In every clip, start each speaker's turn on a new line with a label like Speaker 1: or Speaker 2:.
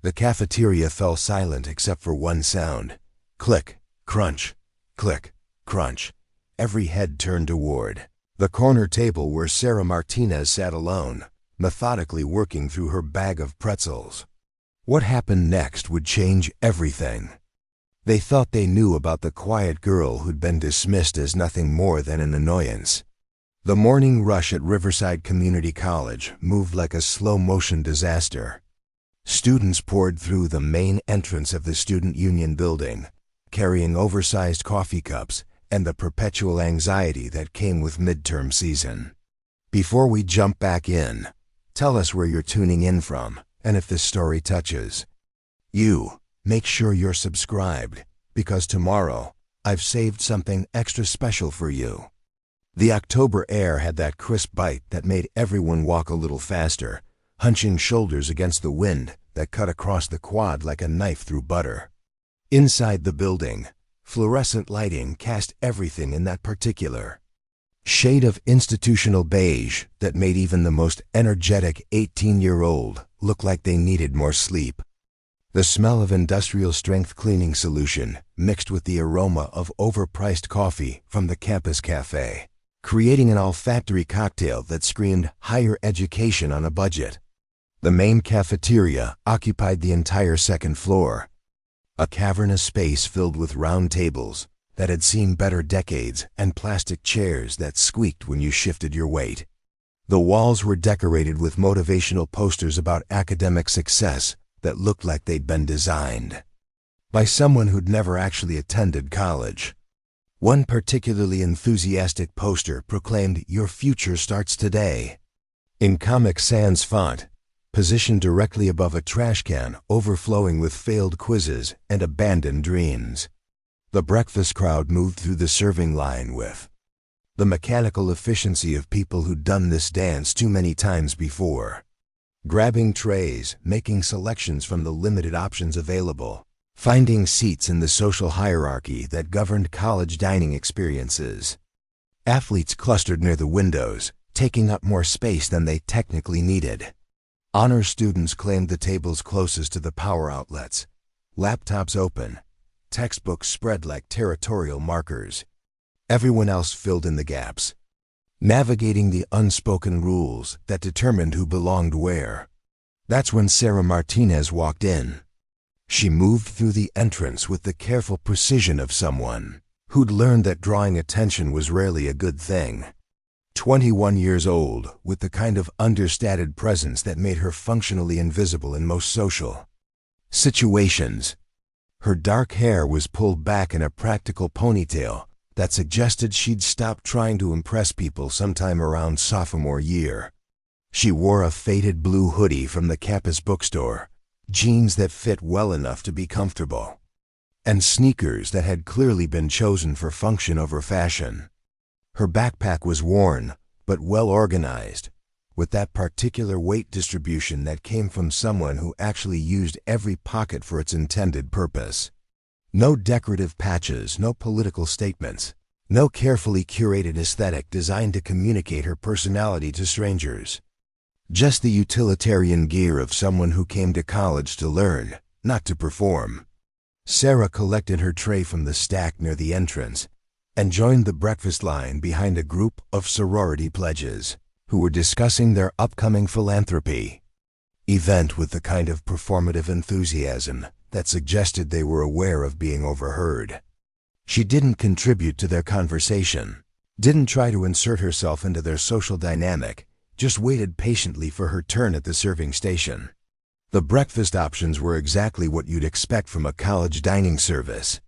Speaker 1: The cafeteria fell silent except for one sound. Click, crunch, click, crunch. Every head turned toward the corner table where Sarah Martinez sat alone, methodically working through her bag of pretzels. What happened next would change everything. They thought they knew about the quiet girl who'd been dismissed as nothing more than an annoyance. The morning rush at Riverside Community College moved like a slow-motion disaster. Students poured through the main entrance of the Student Union building, carrying oversized coffee cups and the perpetual anxiety that came with midterm season. Before we jump back in, tell us where you're tuning in from and if this story touches you. Make sure you're subscribed, because tomorrow I've saved something extra special for you. The October air had that crisp bite that made everyone walk a little faster, hunching shoulders against the wind that cut across the quad like a knife through butter. Inside the building, fluorescent lighting cast everything in that particular shade of institutional beige that made even the most energetic 18-year-old look like they needed more sleep. The smell of industrial-strength cleaning solution mixed with the aroma of overpriced coffee from the campus café, creating an olfactory cocktail that screamed higher education on a budget. The main cafeteria occupied the entire second floor, a cavernous space filled with round tables that had seen better decades and plastic chairs that squeaked when you shifted your weight. The walls were decorated with motivational posters about academic success that looked like they'd been designed by someone who'd never actually attended college. One particularly enthusiastic poster proclaimed, "Your future starts today," in Comic Sans font, positioned directly above a trash can overflowing with failed quizzes and abandoned dreams. The breakfast crowd moved through the serving line with the mechanical efficiency of people who'd done this dance too many times before, grabbing trays, making selections from the limited options available, finding seats in the social hierarchy that governed college dining experiences. Athletes clustered near the windows, taking up more space than they technically needed. Honor students claimed the tables closest to the power outlets, laptops open, textbooks spread like territorial markers. Everyone else filled in the gaps, navigating the unspoken rules that determined who belonged where. That's when Sarah Martinez walked in. She moved through the entrance with the careful precision of someone who'd learned that drawing attention was rarely a good thing. 21 years old, with the kind of understated presence that made her functionally invisible in most social situations. Her dark hair was pulled back in a practical ponytail that suggested she'd stopped trying to impress people sometime around sophomore year. She wore a faded blue hoodie from the campus bookstore, jeans that fit well enough to be comfortable, and sneakers that had clearly been chosen for function over fashion. Her backpack was worn, but well organized, with that particular weight distribution that came from someone who actually used every pocket for its intended purpose. No decorative patches, no political statements, no carefully curated aesthetic designed to communicate her personality to strangers. Just the utilitarian gear of someone who came to college to learn, not to perform. Sarah collected her tray from the stack near the entrance and joined the breakfast line behind a group of sorority pledges who were discussing their upcoming philanthropy event with the kind of performative enthusiasm that suggested they were aware of being overheard. She didn't contribute to their conversation, didn't try to insert herself into their social dynamic, just waited patiently for her turn at the serving station. The breakfast options were exactly what you'd expect from a college dining service,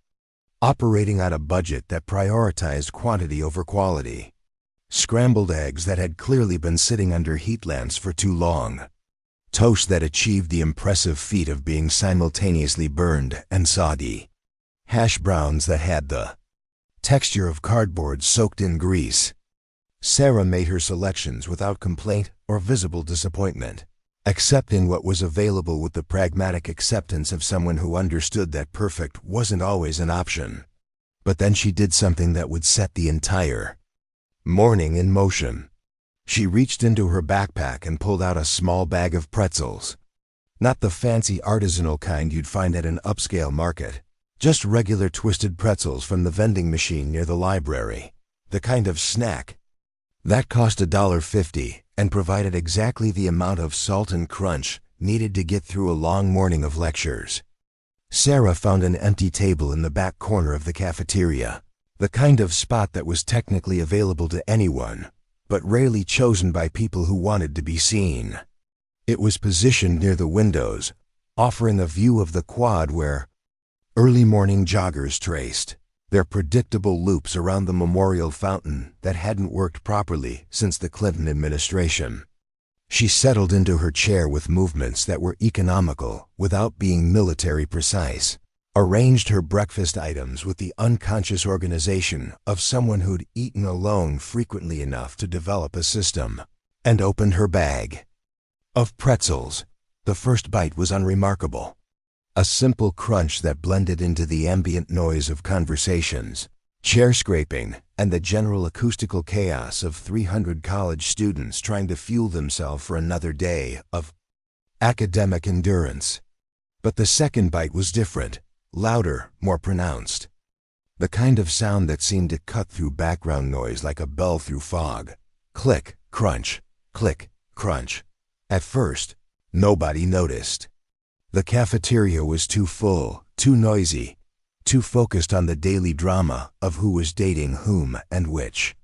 Speaker 1: operating on a budget that prioritized quantity over quality. Scrambled eggs that had clearly been sitting under heat lamps for too long. Toast that achieved the impressive feat of being simultaneously burned and soggy. Hash browns that had the texture of cardboard soaked in grease. Sarah made her selections without complaint or visible disappointment, accepting what was available with the pragmatic acceptance of someone who understood that perfect wasn't always an option. But then she did something that would set the entire morning in motion. She reached into her backpack and pulled out a small bag of pretzels. Not the fancy artisanal kind you'd find at an upscale market. Just regular twisted pretzels from the vending machine near the library. The kind of snack that cost $1.50 and provided exactly the amount of salt and crunch needed to get through a long morning of lectures. Sarah found an empty table in the back corner of the cafeteria, the kind of spot that was technically available to anyone, but rarely chosen by people who wanted to be seen. It was positioned near the windows, offering a view of the quad where early morning joggers traced their predictable loops around the memorial fountain that hadn't worked properly since the Clinton administration. She settled into her chair with movements that were economical without being military precise, arranged her breakfast items with the unconscious organization of someone who'd eaten alone frequently enough to develop a system, and opened her bag of pretzels. The first bite was unremarkable. A simple crunch that blended into the ambient noise of conversations, chair scraping, and the general acoustical chaos of 300 college students trying to fuel themselves for another day of academic endurance. But the second bite was different, louder, more pronounced. The kind of sound that seemed to cut through background noise like a bell through fog. Click, crunch, click, crunch. At first, nobody noticed. The cafeteria was too full, too noisy, too focused on the daily drama of who was dating whom and which.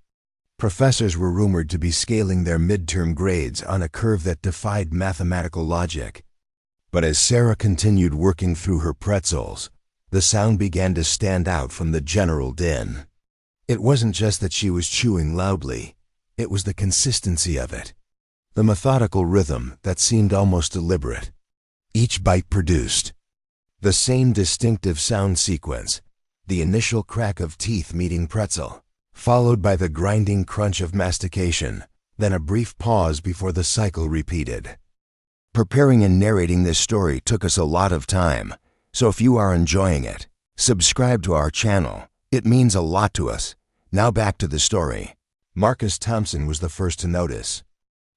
Speaker 1: Professors were rumored to be scaling their midterm grades on a curve that defied mathematical logic. But as Sarah continued working through her pretzels, the sound began to stand out from the general din. It wasn't just that she was chewing loudly, it was the consistency of it. The methodical rhythm that seemed almost deliberate. Each bite produced the same distinctive sound sequence, the initial crack of teeth meeting pretzel, followed by the grinding crunch of mastication, then a brief pause before the cycle repeated. Preparing and narrating this story took us a lot of time, so if you are enjoying it, subscribe to our channel. It means a lot to us. Now back to the story. Marcus Thompson was the first to notice.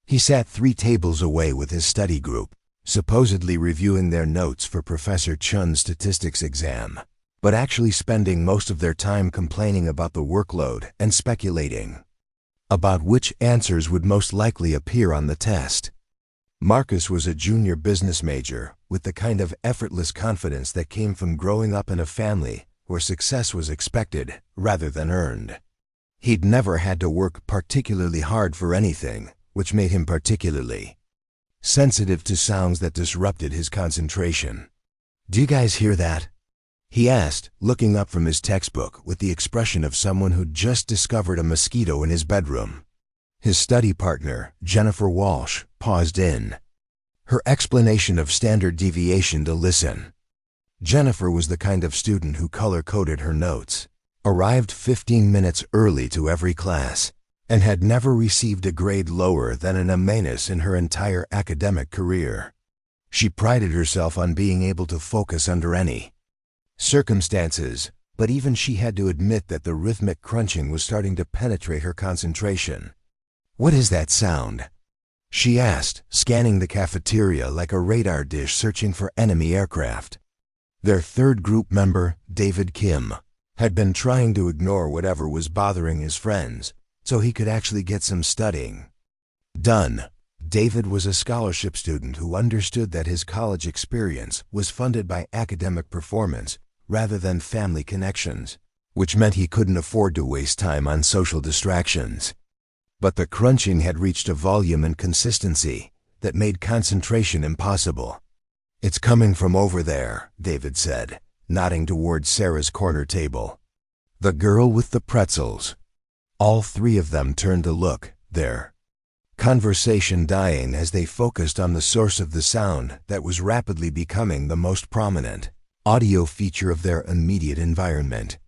Speaker 1: He sat 3 tables away with his study group, supposedly reviewing their notes for Professor Chun's statistics exam, but actually spending most of their time complaining about the workload and speculating about which answers would most likely appear on the test. Marcus was a junior business major with the kind of effortless confidence that came from growing up in a family where success was expected rather than earned. He'd never had to work particularly hard for anything, which made him particularly sensitive to sounds that disrupted his concentration. "Do you guys hear that?" he asked, looking up from his textbook with the expression of someone who'd just discovered a mosquito in his bedroom. His study partner, Jennifer Walsh, paused in, her explanation of standard deviation to listen. Jennifer was the kind of student who color-coded her notes, arrived 15 minutes early to every class, and had never received a grade lower than an A- in her entire academic career. She prided herself on being able to focus under any circumstances, but even she had to admit that the rhythmic crunching was starting to penetrate her concentration. "What is that sound?" she asked, scanning the cafeteria like a radar dish searching for enemy aircraft. Their third group member, David Kim, had been trying to ignore whatever was bothering his friends, so he could actually get some studying done. David was a scholarship student who understood that his college experience was funded by academic performance rather than family connections, which meant he couldn't afford to waste time on social distractions. But the crunching had reached a volume and consistency that made concentration impossible. "It's coming from over there," David said, nodding toward Sarah's corner table. The girl with the pretzels. All 3 of them turned to look, their conversation dying as they focused on the source of the sound that was rapidly becoming the most prominent audio feature of their immediate environment.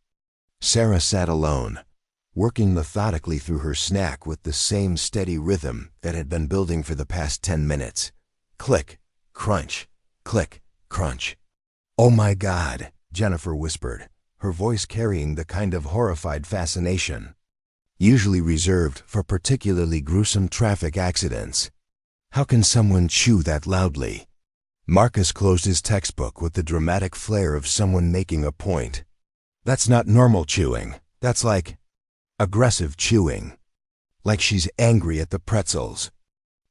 Speaker 1: Sarah sat alone, working methodically through her snack with the same steady rhythm that had been building for the past 10 minutes. Click, crunch, click, crunch. "Oh my God," Jennifer whispered, her voice carrying the kind of horrified fascination usually reserved for particularly gruesome traffic accidents. "How can someone chew that loudly?" Marcus closed his textbook with the dramatic flair of someone making a point. That's not normal chewing. That's like aggressive chewing. Like she's angry at the pretzels.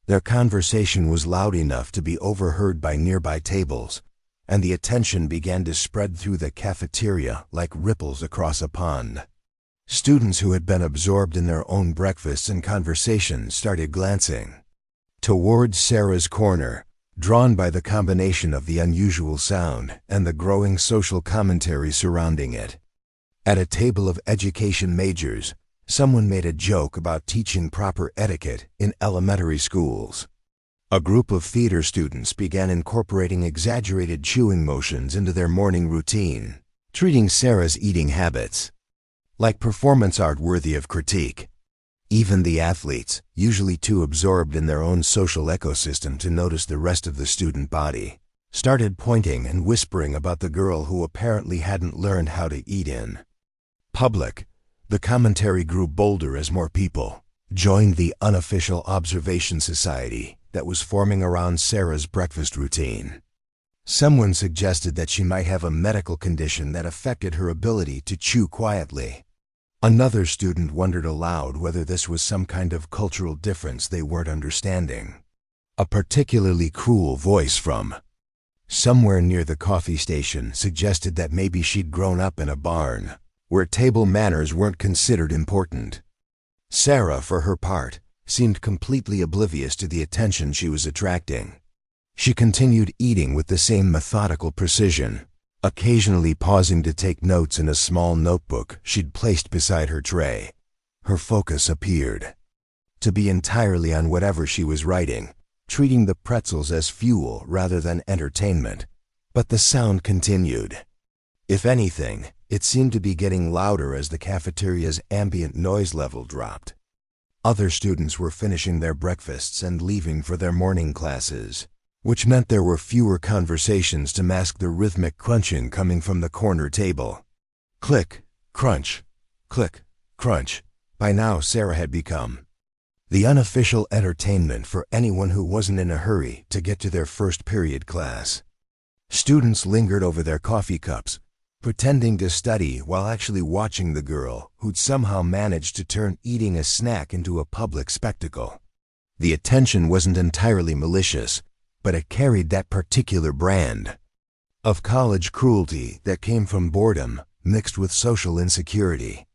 Speaker 1: Their conversation was loud enough to be overheard by nearby tables, and the attention began to spread through the cafeteria like ripples across a pond. Students who had been absorbed in their own breakfasts and conversations started glancing towards Sarah's corner, drawn by the combination of the unusual sound and the growing social commentary surrounding it. At a table of education majors, someone made a joke about teaching proper etiquette in elementary schools. A group of theater students began incorporating exaggerated chewing motions into their morning routine, treating Sarah's eating habits like performance art worthy of critique. Even the athletes, usually too absorbed in their own social ecosystem to notice the rest of the student body, started pointing and whispering about the girl who apparently hadn't learned how to eat in public. The commentary grew bolder as more people joined the unofficial observation society that was forming around Sarah's breakfast routine. Someone suggested that she might have a medical condition that affected her ability to chew quietly. Another student wondered aloud whether this was some kind of cultural difference they weren't understanding. A particularly cruel voice from somewhere near the coffee station suggested that maybe she'd grown up in a barn, where table manners weren't considered important. Sarah, for her part, seemed completely oblivious to the attention she was attracting. She continued eating with the same methodical precision, occasionally pausing to take notes in a small notebook she'd placed beside her tray. Her focus appeared to be entirely on whatever she was writing, treating the pretzels as fuel rather than entertainment. But the sound continued. If anything, it seemed to be getting louder as the cafeteria's ambient noise level dropped. Other students were finishing their breakfasts and leaving for their morning classes, which meant there were fewer conversations to mask the rhythmic crunching coming from the corner table. Click, crunch, click, crunch. By now, Sarah had become the unofficial entertainment for anyone who wasn't in a hurry to get to their first period class. Students lingered over their coffee cups, pretending to study while actually watching the girl who'd somehow managed to turn eating a snack into a public spectacle. The attention wasn't entirely malicious, but it carried that particular brand of college cruelty that came from boredom mixed with social insecurity.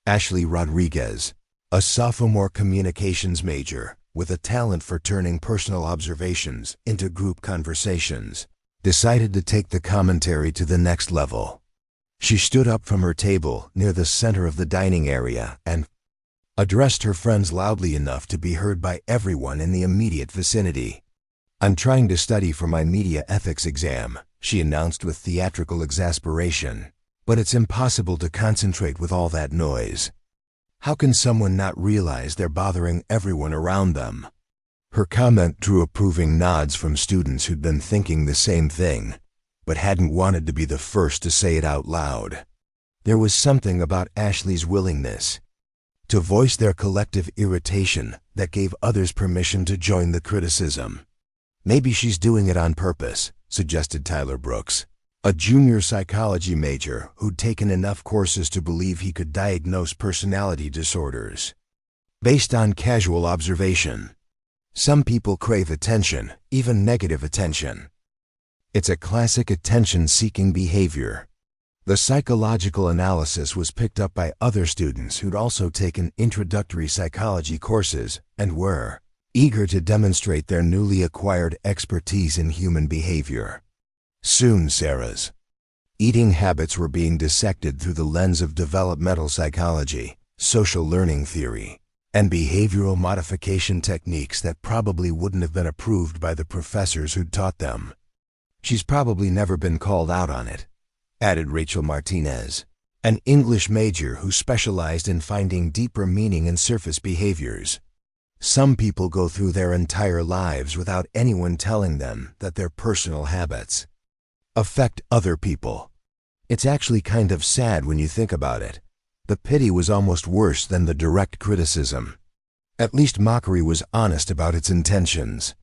Speaker 1: Ashley Rodriguez, a sophomore communications major with a talent for turning personal observations into group conversations, decided to take the commentary to the next level. She stood up from her table near the center of the dining area and addressed her friends loudly enough to be heard by everyone in the immediate vicinity. "I'm trying to study for my media ethics exam," she announced with theatrical exasperation. "But it's impossible to concentrate with all that noise. How can someone not realize they're bothering everyone around them?" Her comment drew approving nods from students who'd been thinking the same thing, but hadn't wanted to be the first to say it out loud. There was something about Ashley's willingness to voice their collective irritation that gave others permission to join the criticism. "Maybe she's doing it on purpose," suggested Tyler Brooks, a junior psychology major who'd taken enough courses to believe he could diagnose personality disorders based on casual observation. Some people crave attention, even negative attention. It's a classic attention-seeking behavior. The psychological analysis was picked up by other students who'd also taken introductory psychology courses and were eager to demonstrate their newly acquired expertise in human behavior. Soon, Sarah's eating habits were being dissected through the lens of developmental psychology, social learning theory, and behavioral modification techniques that probably wouldn't have been approved by the professors who'd taught them. "She's probably never been called out on it," added Rachel Martinez, an English major who specialized in finding deeper meaning in surface behaviors. "Some people go through their entire lives without anyone telling them that their personal habits affect other people. It's actually kind of sad when you think about it. The pity was almost worse than the direct criticism. At least mockery was honest about its intentions.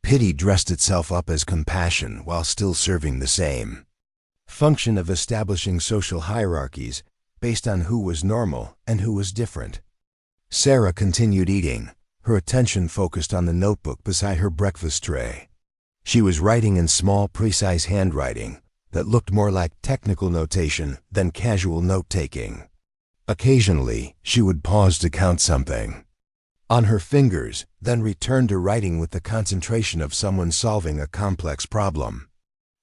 Speaker 1: Pity dressed itself up as compassion while still serving the same function of establishing social hierarchies based on who was normal and who was different. Sarah continued eating, her attention focused on the notebook beside her breakfast tray. She was writing in small, precise handwriting that looked more like technical notation than casual note-taking. Occasionally, she would pause to count something on her fingers, then return to writing with the concentration of someone solving a complex problem.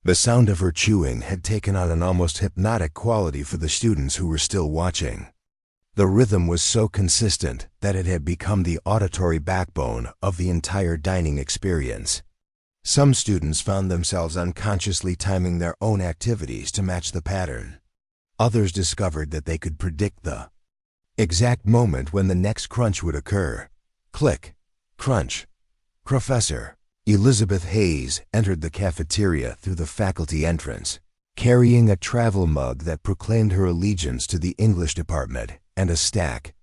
Speaker 1: The sound of her chewing had taken on an almost hypnotic quality for the students who were still watching. The rhythm was so consistent that it had become the auditory backbone of the entire dining experience. Some students found themselves unconsciously timing their own activities to match the pattern. Others discovered that they could predict the exact moment when the next crunch would occur. Click, crunch. Professor Elizabeth Hayes entered the cafeteria through the faculty entrance, carrying a travel mug that proclaimed her allegiance to the English department and a stack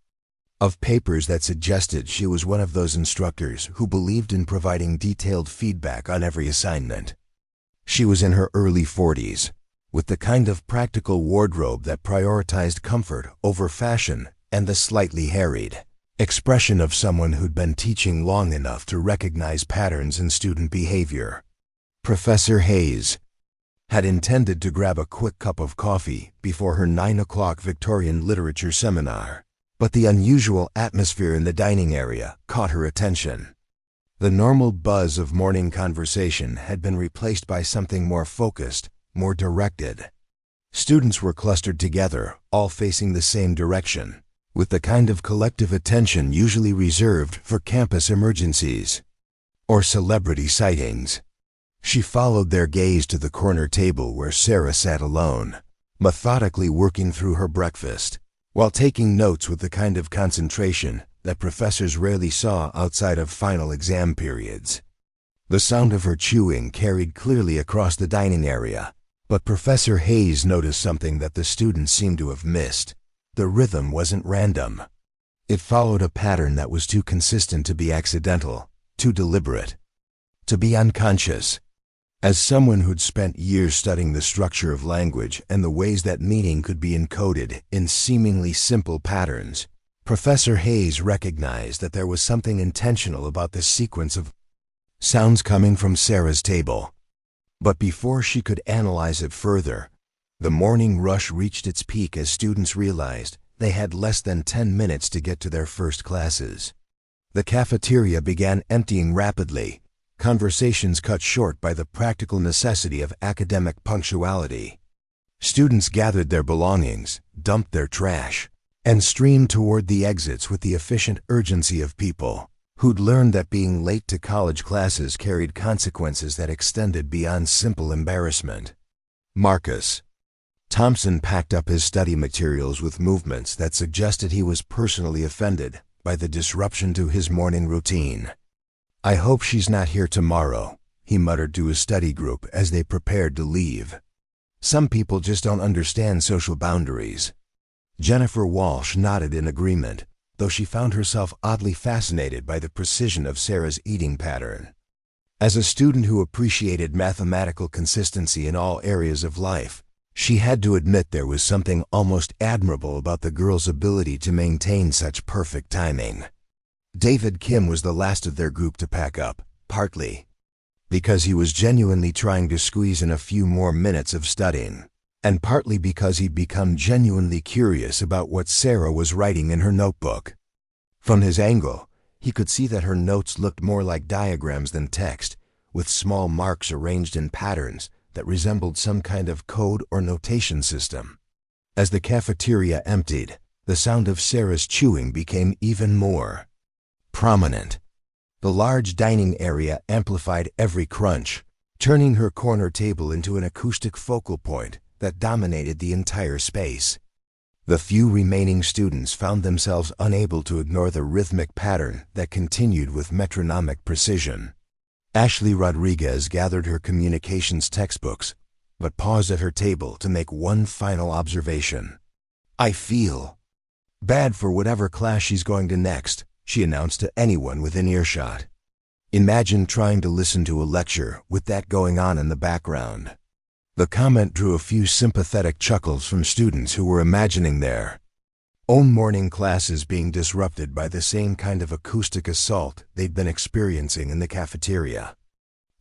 Speaker 1: of papers that suggested she was one of those instructors who believed in providing detailed feedback on every assignment. She was in her early 40s, with the kind of practical wardrobe that prioritized comfort over fashion and the slightly harried expression of someone who'd been teaching long enough to recognize patterns in student behavior. Professor Hayes had intended to grab a quick cup of coffee before her 9 o'clock Victorian literature seminar, but the unusual atmosphere in the dining area caught her attention. The normal buzz of morning conversation had been replaced by something more focused, more directed. Students were clustered together, all facing the same direction, with the kind of collective attention usually reserved for campus emergencies or celebrity sightings. She followed their gaze to the corner table where Sarah sat alone, methodically working through her breakfast, while taking notes with the kind of concentration that professors rarely saw outside of final exam periods. The sound of her chewing carried clearly across the dining area, but Professor Hayes noticed something that the students seemed to have missed. The rhythm wasn't random. It followed a pattern that was too consistent to be accidental, too deliberate, to be unconscious. As someone who'd spent years studying the structure of language and the ways that meaning could be encoded in seemingly simple patterns, Professor Hayes recognized that there was something intentional about this sequence of sounds coming from Sarah's table. But before she could analyze it further, the morning rush reached its peak as students realized they had less than 10 minutes to get to their first classes. The cafeteria began emptying rapidly, conversations cut short by the practical necessity of academic punctuality. Students gathered their belongings, dumped their trash, and streamed toward the exits with the efficient urgency of people who'd learned that being late to college classes carried consequences that extended beyond simple embarrassment. Marcus Thompson packed up his study materials with movements that suggested he was personally offended by the disruption to his morning routine. "I hope she's not here tomorrow," he muttered to his study group as they prepared to leave. "Some people just don't understand social boundaries." Jennifer Walsh nodded in agreement, though she found herself oddly fascinated by the precision of Sarah's eating pattern. As a student who appreciated mathematical consistency in all areas of life, she had to admit there was something almost admirable about the girl's ability to maintain such perfect timing. David Kim was the last of their group to pack up, partly because he was genuinely trying to squeeze in a few more minutes of studying, and partly because he'd become genuinely curious about what Sarah was writing in her notebook. From his angle, he could see that her notes looked more like diagrams than text, with small marks arranged in patterns that resembled some kind of code or notation system. As the cafeteria emptied, the sound of Sarah's chewing became even more prominent. The large dining area amplified every crunch, turning her corner table into an acoustic focal point that dominated the entire space. The few remaining students found themselves unable to ignore the rhythmic pattern that continued with metronomic precision. Ashley Rodriguez gathered her communications textbooks, but paused at her table to make one final observation. "I feel bad for whatever class she's going to next," she announced to anyone within earshot. Imagine trying to listen to a lecture with that going on in the background. The comment drew a few sympathetic chuckles from students who were imagining their own morning classes being disrupted by the same kind of acoustic assault they'd been experiencing in the cafeteria.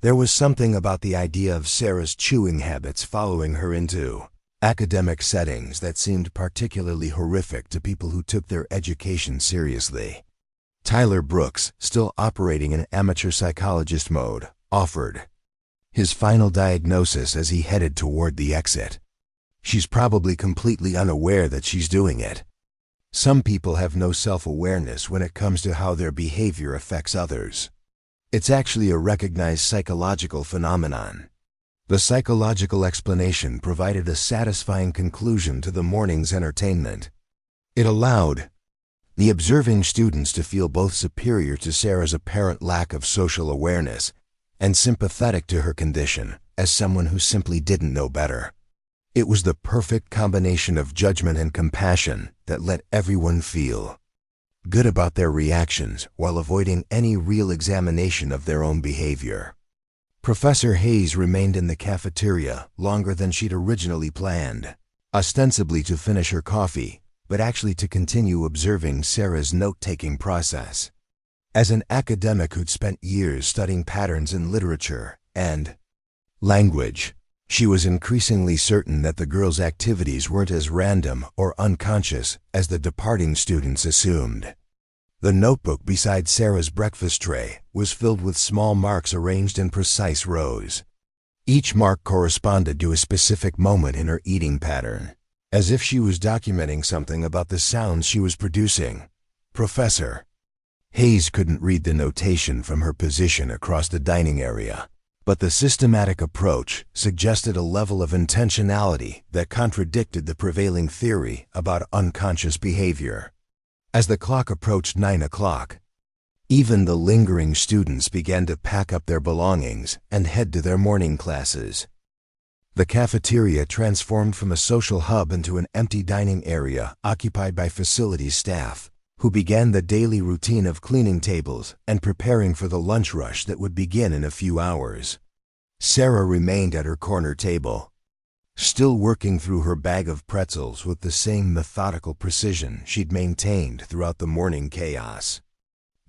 Speaker 1: There was something about the idea of Sarah's chewing habits following her into academic settings that seemed particularly horrific to people who took their education seriously. Tyler Brooks, still operating in amateur psychologist mode, offered his final diagnosis as he headed toward the exit. She's probably completely unaware that she's doing it. Some people have no self-awareness when it comes to how their behavior affects others. It's actually a recognized psychological phenomenon. The psychological explanation provided a satisfying conclusion to the morning's entertainment. It allowed the observing students to feel both superior to Sarah's apparent lack of social awareness and sympathetic to her condition as someone who simply didn't know better. It was the perfect combination of judgment and compassion that let everyone feel good about their reactions while avoiding any real examination of their own behavior. Professor Hayes remained in the cafeteria longer than she'd originally planned, ostensibly to finish her coffee, but actually to continue observing Sarah's note-taking process. As an academic who'd spent years studying patterns in literature and language, she was increasingly certain that the girl's activities weren't as random or unconscious as the departing students assumed. The notebook beside Sarah's breakfast tray was filled with small marks arranged in precise rows. Each mark corresponded to a specific moment in her eating pattern, as if she was documenting something about the sounds she was producing. Professor Hayes couldn't read the notation from her position across the dining area, but the systematic approach suggested a level of intentionality that contradicted the prevailing theory about unconscious behavior. As the clock approached 9 o'clock, even the lingering students began to pack up their belongings and head to their morning classes. The cafeteria transformed from a social hub into an empty dining area occupied by facilities staff, who began the daily routine of cleaning tables and preparing for the lunch rush that would begin in a few hours. Sarah remained at her corner table, still working through her bag of pretzels with the same methodical precision she'd maintained throughout the morning chaos.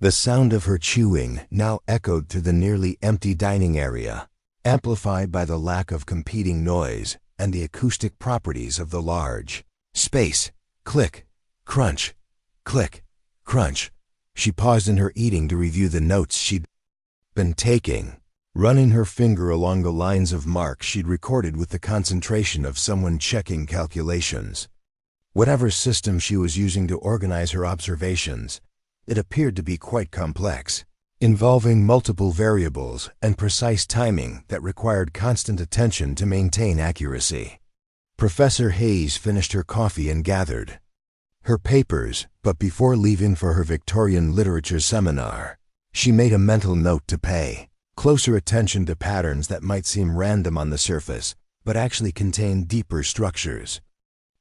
Speaker 1: The sound of her chewing now echoed through the nearly empty dining area, amplified by the lack of competing noise and the acoustic properties of the large space. Click, crunch, click, crunch. She paused in her eating to review the notes she'd been taking, running her finger along the lines of marks she'd recorded with the concentration of someone checking calculations. Whatever system she was using to organize her observations, it appeared to be quite complex, involving multiple variables and precise timing that required constant attention to maintain accuracy. Professor Hayes finished her coffee and gathered her papers, but before leaving for her Victorian literature seminar, she made a mental note to pay closer attention to patterns that might seem random on the surface, but actually contain deeper structures.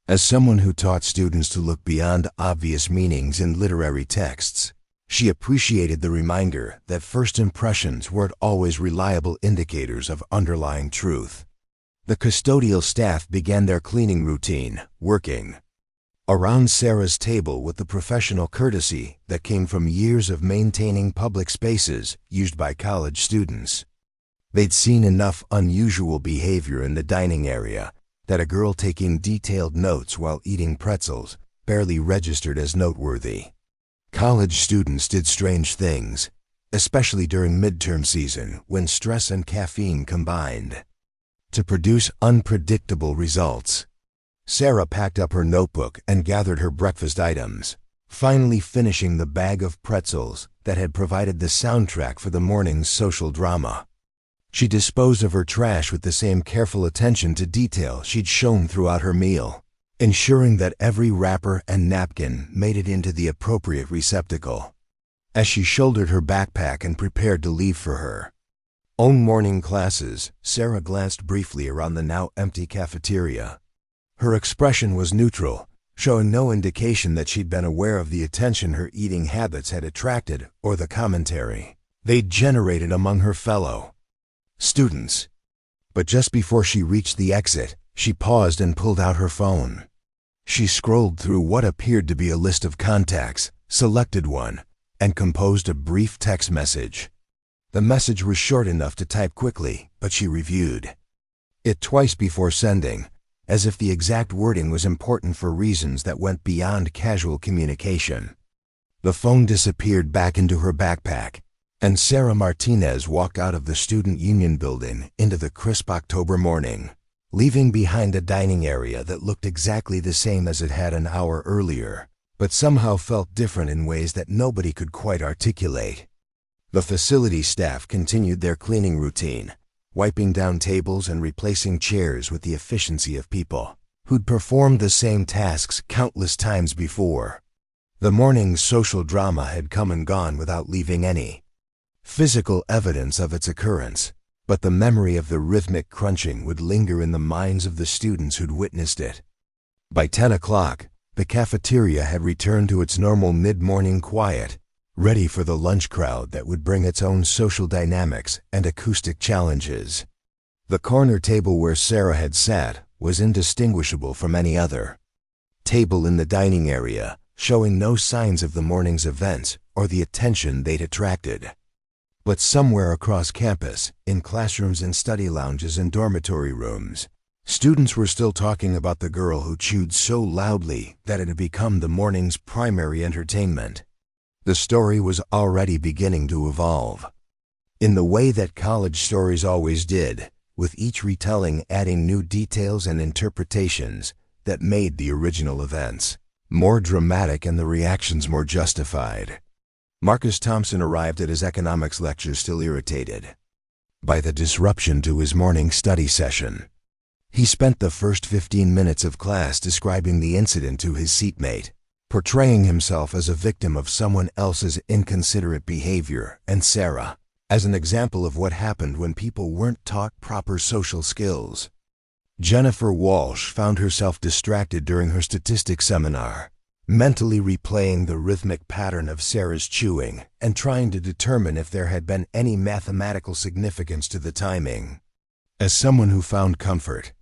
Speaker 1: As someone who taught students to look beyond obvious meanings in literary texts, she appreciated the reminder that first impressions weren't always reliable indicators of underlying truth. The custodial staff began their cleaning routine, working around Sarah's table with the professional courtesy that came from years of maintaining public spaces used by college students. They'd seen enough unusual behavior in the dining area that a girl taking detailed notes while eating pretzels barely registered as noteworthy. College students did strange things, especially during midterm season when stress and caffeine combined to produce unpredictable results. Sarah packed up her notebook and gathered her breakfast items, finally finishing the bag of pretzels that had provided the soundtrack for the morning's social drama. She disposed of her trash with the same careful attention to detail she'd shown throughout her meal, ensuring that every wrapper and napkin made it into the appropriate receptacle. As she shouldered her backpack and prepared to leave for her own morning classes, Sarah glanced briefly around the now empty cafeteria. Her expression was neutral, showing no indication that she'd been aware of the attention her eating habits had attracted or the commentary they'd generated among her fellow students. But just before she reached the exit, she paused and pulled out her phone. She scrolled through what appeared to be a list of contacts, selected one, and composed a brief text message. The message was short enough to type quickly, but she reviewed it twice before sending, as if the exact wording was important for reasons that went beyond casual communication. The phone disappeared back into her backpack, and Sarah Martinez walked out of the Student Union building into the crisp October morning, leaving behind a dining area that looked exactly the same as it had an hour earlier, but somehow felt different in ways that nobody could quite articulate. The facility staff continued their cleaning routine, wiping down tables and replacing chairs with the efficiency of people who'd performed the same tasks countless times before. The morning's social drama had come and gone without leaving any physical evidence of its occurrence, but the memory of the rhythmic crunching would linger in the minds of the students who'd witnessed it. By 10 o'clock, the cafeteria had returned to its normal mid-morning quiet, ready for the lunch crowd that would bring its own social dynamics and acoustic challenges. The corner table where Sarah had sat was indistinguishable from any other table in the dining area, showing no signs of the morning's events or the attention they'd attracted. But somewhere across campus, in classrooms and study lounges and dormitory rooms, students were still talking about the girl who chewed so loudly that it had become the morning's primary entertainment. The story was already beginning to evolve, in the way that college stories always did, with each retelling adding new details and interpretations that made the original events more dramatic and the reactions more justified. Marcus Thompson arrived at his economics lecture still irritated by the disruption to his morning study session. He spent the first 15 minutes of class describing the incident to his seatmate, portraying himself as a victim of someone else's inconsiderate behavior and Sarah as an example of what happened when people weren't taught proper social skills. Jennifer Walsh found herself distracted during her statistics seminar, mentally replaying the rhythmic pattern of Sarah's chewing and trying to determine if there had been any mathematical significance to the timing. As someone who found comfort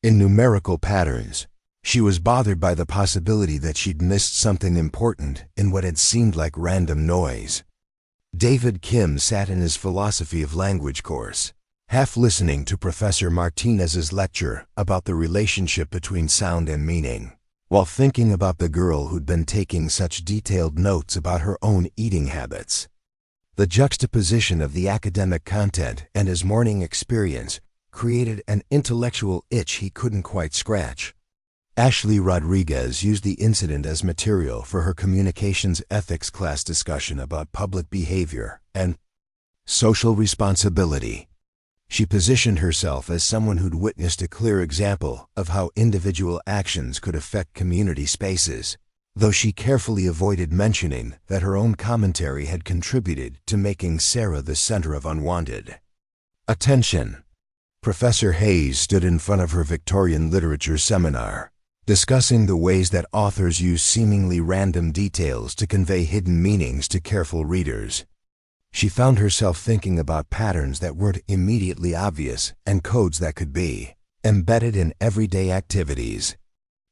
Speaker 1: in numerical patterns, she was bothered by the possibility that she'd missed something important in what had seemed like random noise. David Kim sat in his philosophy of language course, half listening to Professor Martinez's lecture about the relationship between sound and meaning, while thinking about the girl who'd been taking such detailed notes about her own eating habits. The juxtaposition of the academic content and his morning experience created an intellectual itch he couldn't quite scratch. Ashley Rodriguez used the incident as material for her communications ethics class discussion about public behavior and social responsibility. She positioned herself as someone who'd witnessed a clear example of how individual actions could affect community spaces, though she carefully avoided mentioning that her own commentary had contributed to making Sarah the center of unwanted attention. Professor Hayes stood in front of her Victorian literature seminar, discussing the ways that authors use seemingly random details to convey hidden meanings to careful readers. She found herself thinking about patterns that weren't immediately obvious and codes that could be embedded in everyday activities.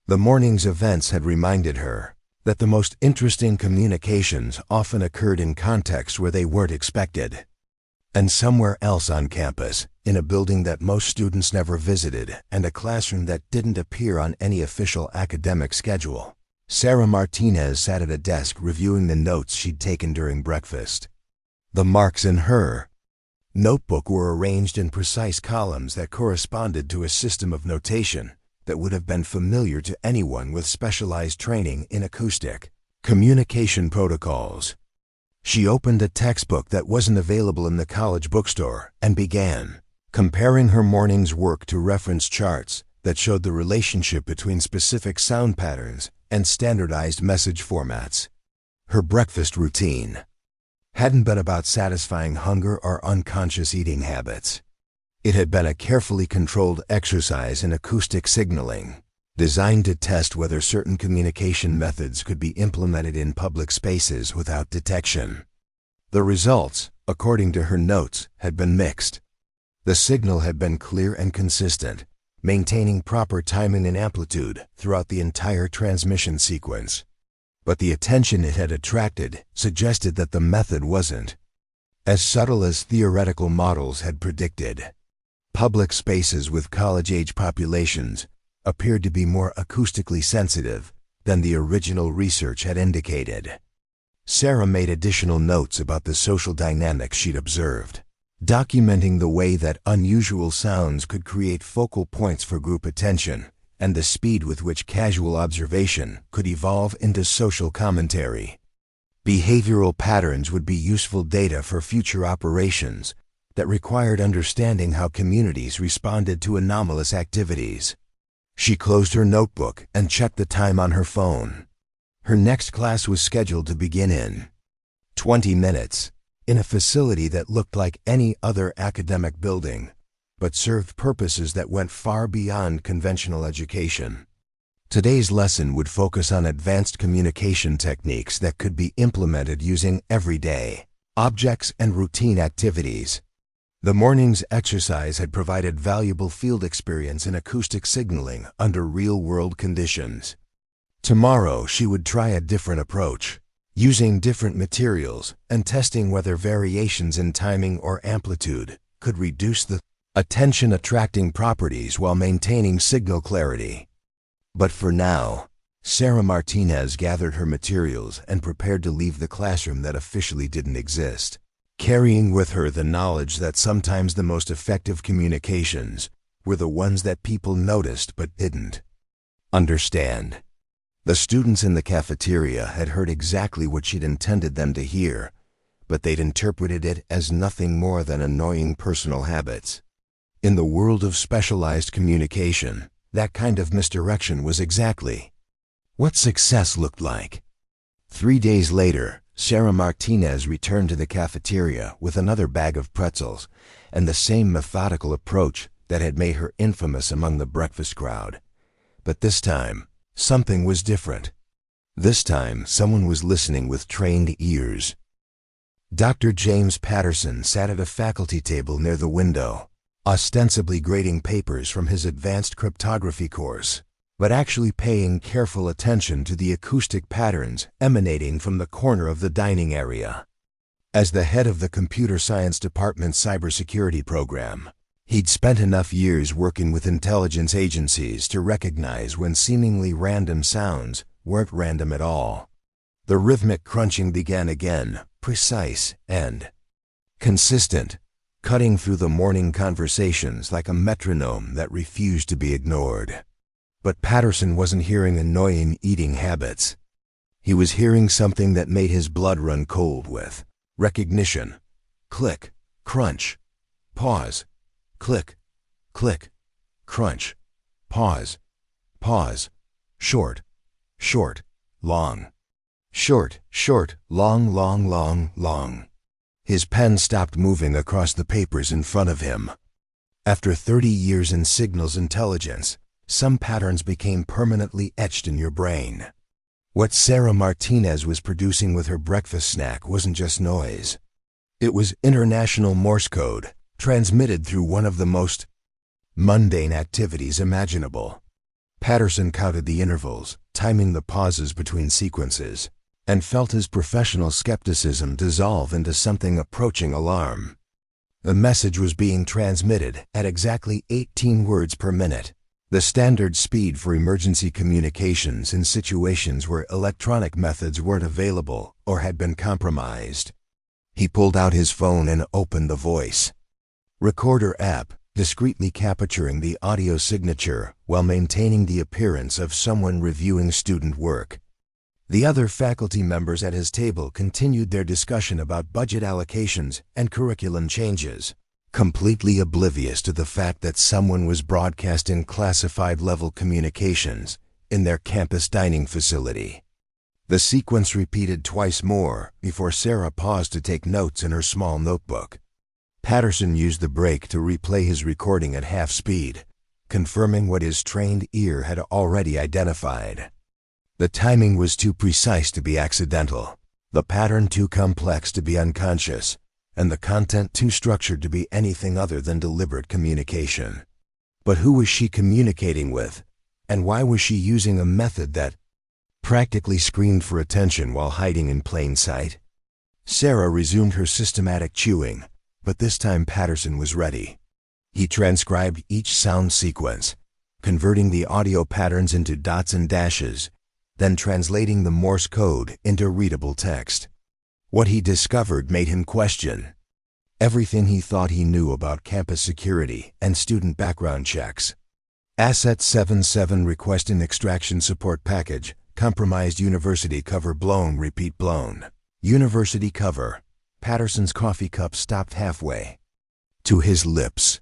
Speaker 1: The morning's events had reminded her that the most interesting communications often occurred in contexts where they weren't expected. And somewhere else on campus, in a building that most students never visited and a classroom that didn't appear on any official academic schedule, Sarah Martinez sat at a desk reviewing the notes she'd taken during breakfast. The marks in her notebook were arranged in precise columns that corresponded to a system of notation that would have been familiar to anyone with specialized training in acoustic communication protocols. She opened a textbook that wasn't available in the college bookstore and began comparing her morning's work to reference charts that showed the relationship between specific sound patterns and standardized message formats. Her breakfast routine hadn't been about satisfying hunger or unconscious eating habits. It had been a carefully controlled exercise in acoustic signaling, designed to test whether certain communication methods could be implemented in public spaces without detection. The results according to her notes, had been mixed. The signal had been clear and consistent, maintaining proper timing and amplitude throughout the entire transmission sequence. But the attention it had attracted suggested that the method wasn't as subtle as theoretical models had predicted. Public spaces with college-age populations appeared to be more acoustically sensitive than the original research had indicated. Sarah made additional notes about the social dynamics she'd observed, documenting the way that unusual sounds could create focal points for group attention and the speed with which casual observation could evolve into social commentary. Behavioral patterns would be useful data for future operations that required understanding how communities responded to anomalous activities. She closed her notebook and checked the time on her phone. Her next class was scheduled to begin in 20 minutes, in a facility that looked like any other academic building, but served purposes that went far beyond conventional education. Today's lesson would focus on advanced communication techniques that could be implemented using everyday objects and routine activities. The morning's exercise had provided valuable field experience in acoustic signaling under real-world conditions. Tomorrow she would try a different approach, using different materials and testing whether variations in timing or amplitude could reduce the attention-attracting properties while maintaining signal clarity. But for now, Sarah Martinez gathered her materials and prepared to leave the classroom that officially didn't exist, carrying with her the knowledge that sometimes the most effective communications were the ones that people noticed but didn't understand. The students in the cafeteria had heard exactly what she'd intended them to hear, but they'd interpreted it as nothing more than annoying personal habits. In the world of specialized communication, that kind of misdirection was exactly what success looked like. 3 days later, Sarah Martinez returned to the cafeteria with another bag of pretzels and the same methodical approach that had made her infamous among the breakfast crowd. But this time, something was different. This time, someone was listening with trained ears. Dr. James Patterson sat at a faculty table near the window, ostensibly grading papers from his advanced cryptography course, but actually paying careful attention to the acoustic patterns emanating from the corner of the dining area. As the head of the Computer Science Department's cybersecurity program, he'd spent enough years working with intelligence agencies to recognize when seemingly random sounds weren't random at all. The rhythmic crunching began again, precise and consistent, cutting through the morning conversations like a metronome that refused to be ignored. But Patterson wasn't hearing annoying eating habits. He was hearing something that made his blood run cold with recognition. Click, crunch, pause, click, click, crunch, pause, pause, short, short, long, short, short, long, long, long, long. His pen stopped moving across the papers in front of him. After 30 years in signals intelligence, some patterns became permanently etched in your brain. What Sarah Martinez was producing with her breakfast snack wasn't just noise. It was international Morse code, transmitted through one of the most mundane activities imaginable. Patterson counted the intervals, timing the pauses between sequences, and felt his professional skepticism dissolve into something approaching alarm. The message was being transmitted at exactly 18 words per minute, the standard speed for emergency communications in situations where electronic methods weren't available or had been compromised. He pulled out his phone and opened the voice recorder app, discreetly capturing the audio signature while maintaining the appearance of someone reviewing student work. The other faculty members at his table continued their discussion about budget allocations and curriculum changes, completely oblivious to the fact that someone was broadcasting classified-level communications in their campus dining facility. The sequence repeated twice more before Sarah paused to take notes in her small notebook. Patterson used the break to replay his recording at half speed, confirming what his trained ear had already identified. The timing was too precise to be accidental, the pattern too complex to be unconscious, and the content too structured to be anything other than deliberate communication. But who was she communicating with, and why was she using a method that practically screamed for attention while hiding in plain sight? Sarah resumed her systematic chewing, but this time Patterson was ready. He transcribed each sound sequence, converting the audio patterns into dots and dashes, then translating the Morse code into readable text. What he discovered made him question everything he thought he knew about campus security and student background checks. Asset 77 request and extraction support package, compromised university cover blown, repeat blown. University cover. Patterson's coffee cup stopped halfway to his lips.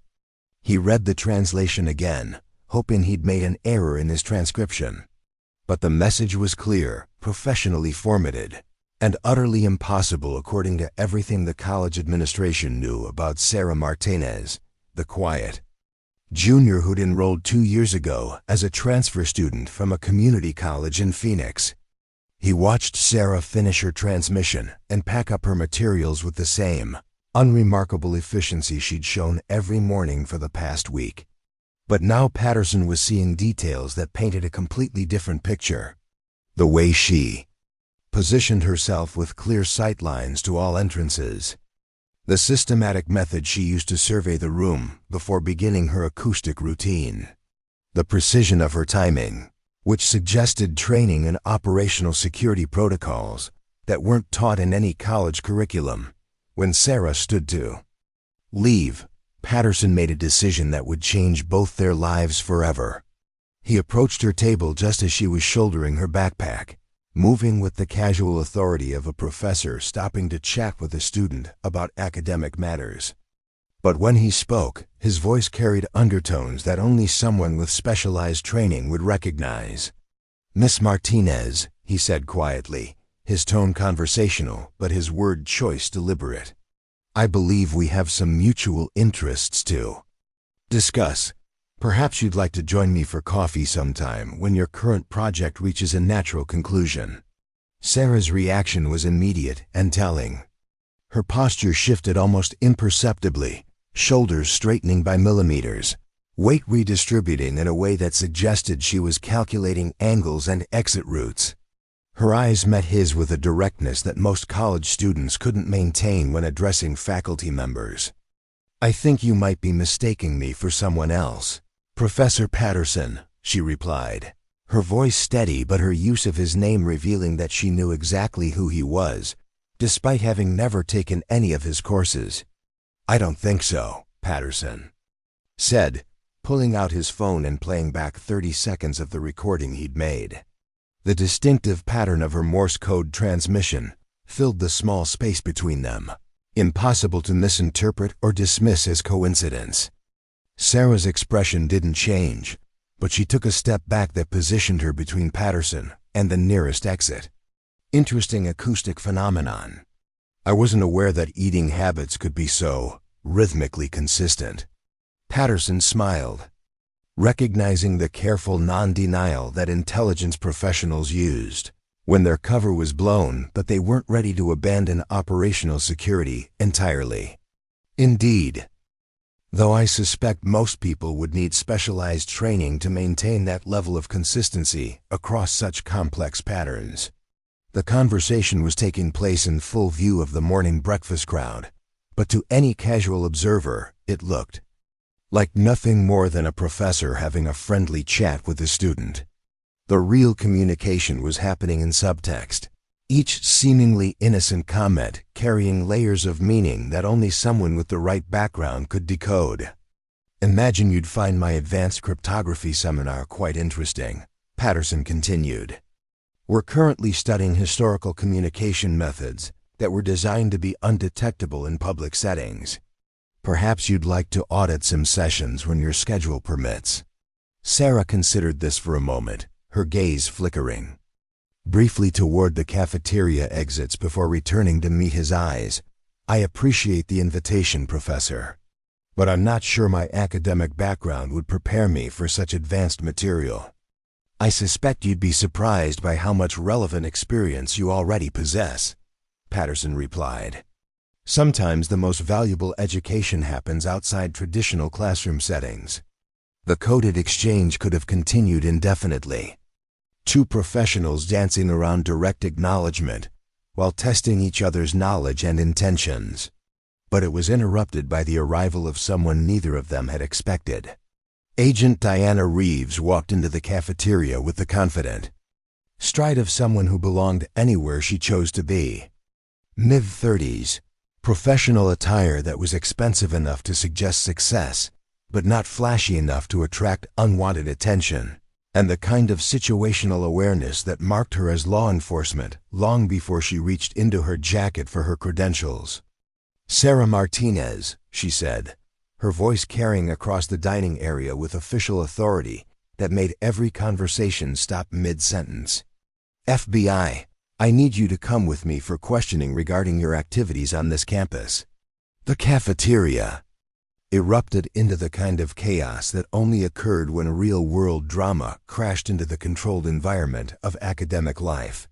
Speaker 1: He read the translation again, hoping he'd made an error in his transcription. But the message was clear, professionally formatted, and utterly impossible according to everything the college administration knew about Sarah Martinez, the quiet junior who'd enrolled 2 years ago as a transfer student from a community college in Phoenix. He watched Sarah finish her transmission and pack up her materials with the same unremarkable efficiency she'd shown every morning for the past week. But now Patterson was seeing details that painted a completely different picture. The way she positioned herself with clear sight lines to all entrances. The systematic method she used to survey the room before beginning her acoustic routine. The precision of her timing, which suggested training in operational security protocols that weren't taught in any college curriculum. When Sarah stood to leave, Patterson made a decision that would change both their lives forever. He approached her table just as she was shouldering her backpack, moving with the casual authority of a professor stopping to chat with a student about academic matters. But when he spoke, his voice carried undertones that only someone with specialized training would recognize. "Miss Martinez," he said quietly, his tone conversational but his word choice deliberate. "I believe we have some mutual interests to discuss. Perhaps you'd like to join me for coffee sometime when your current project reaches a natural conclusion." Sarah's reaction was immediate and telling. Her posture shifted almost imperceptibly, shoulders straightening by millimeters, weight redistributing in a way that suggested she was calculating angles and exit routes. Her eyes met his with a directness that most college students couldn't maintain when addressing faculty members. "I think you might be mistaking me for someone else, Professor Patterson," she replied, her voice steady but her use of his name revealing that she knew exactly who he was, despite having never taken any of his courses. "I don't think so," Patterson said, pulling out his phone and playing back 30 seconds of the recording he'd made. The distinctive pattern of her Morse code transmission filled the small space between them, impossible to misinterpret or dismiss as coincidence. Sarah's expression didn't change, but she took a step back that positioned her between Patterson and the nearest exit. Interesting acoustic phenomenon. I wasn't aware that eating habits could be so rhythmically consistent. Patterson smiled, recognizing the careful non-denial that intelligence professionals used when their cover was blown but they weren't ready to abandon operational security entirely. Indeed, though I suspect most people would need specialized training to maintain that level of consistency across such complex patterns. The conversation was taking place in full view of the morning breakfast crowd, but to any casual observer, it looked like nothing more than a professor having a friendly chat with a student. The real communication was happening in subtext, each seemingly innocent comment carrying layers of meaning that only someone with the right background could decode. "Imagine you'd find my advanced cryptography seminar quite interesting," Patterson continued. "We're currently studying historical communication methods that were designed to be undetectable in public settings. Perhaps you'd like to audit some sessions when your schedule permits." Sarah considered this for a moment, her gaze flickering briefly toward the cafeteria exits before returning to meet his eyes. "I appreciate the invitation, Professor, but I'm not sure my academic background would prepare me for such advanced material." "I suspect you'd be surprised by how much relevant experience you already possess," Patterson replied. Sometimes the most valuable education happens outside traditional classroom settings. The coded exchange could have continued indefinitely. Two professionals dancing around direct acknowledgement while testing each other's knowledge and intentions. But it was interrupted by the arrival of someone neither of them had expected. Agent Diana Reeves walked into the cafeteria with the confident stride of someone who belonged anywhere she chose to be. Mid-30s, professional attire that was expensive enough to suggest success, but not flashy enough to attract unwanted attention, and the kind of situational awareness that marked her as law enforcement long before she reached into her jacket for her credentials. "Sarah Martinez," she said, her voice carrying across the dining area with official authority that made every conversation stop mid-sentence. "FBI, I need you to come with me for questioning regarding your activities on this campus." The cafeteria erupted into the kind of chaos that only occurred when real-world drama crashed into the controlled environment of academic life.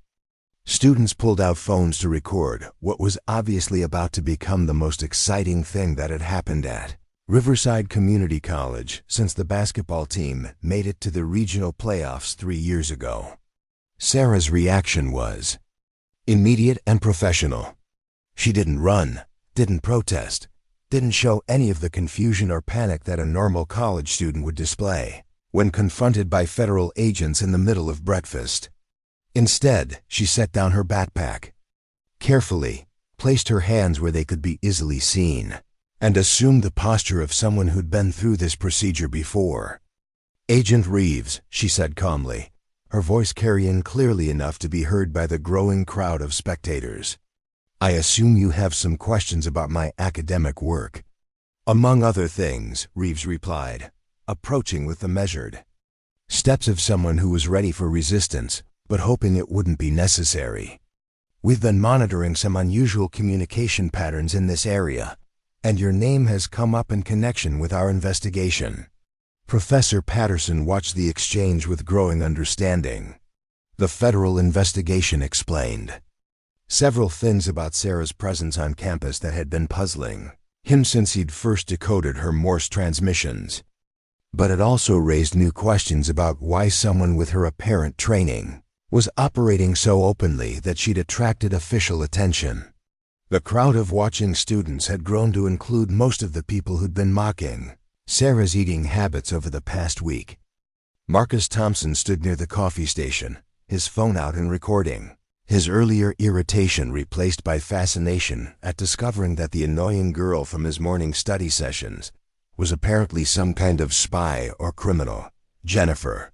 Speaker 1: Students pulled out phones to record what was obviously about to become the most exciting thing that had happened at Riverside Community College since the basketball team made it to the regional playoffs 3 years ago. Sarah's reaction was immediate and professional. She didn't run, didn't protest, didn't show any of the confusion or panic that a normal college student would display when confronted by federal agents in the middle of breakfast. Instead, she set down her backpack, carefully placed her hands where they could be easily seen, and assumed the posture of someone who'd been through this procedure before. "Agent Reeves," she said calmly, her voice carrying clearly enough to be heard by the growing crowd of spectators. "I assume you have some questions about my academic work." "Among other things," Reeves replied, approaching with the measured steps of someone who was ready for resistance, but hoping it wouldn't be necessary. "We've been monitoring some unusual communication patterns in this area, and your name has come up in connection with our investigation." Professor Patterson watched the exchange with growing understanding. "The federal investigation explained several things about Sarah's presence on campus that had been puzzling him since he'd first decoded her Morse transmissions. But it also raised new questions about why someone with her apparent training was operating so openly that she'd attracted official attention." The crowd of watching students had grown to include most of the people who'd been mocking Sarah's eating habits over the past week. Marcus Thompson stood near the coffee station, his phone out and recording, his earlier irritation replaced by fascination at discovering that the annoying girl from his morning study sessions was apparently some kind of spy or criminal. Jennifer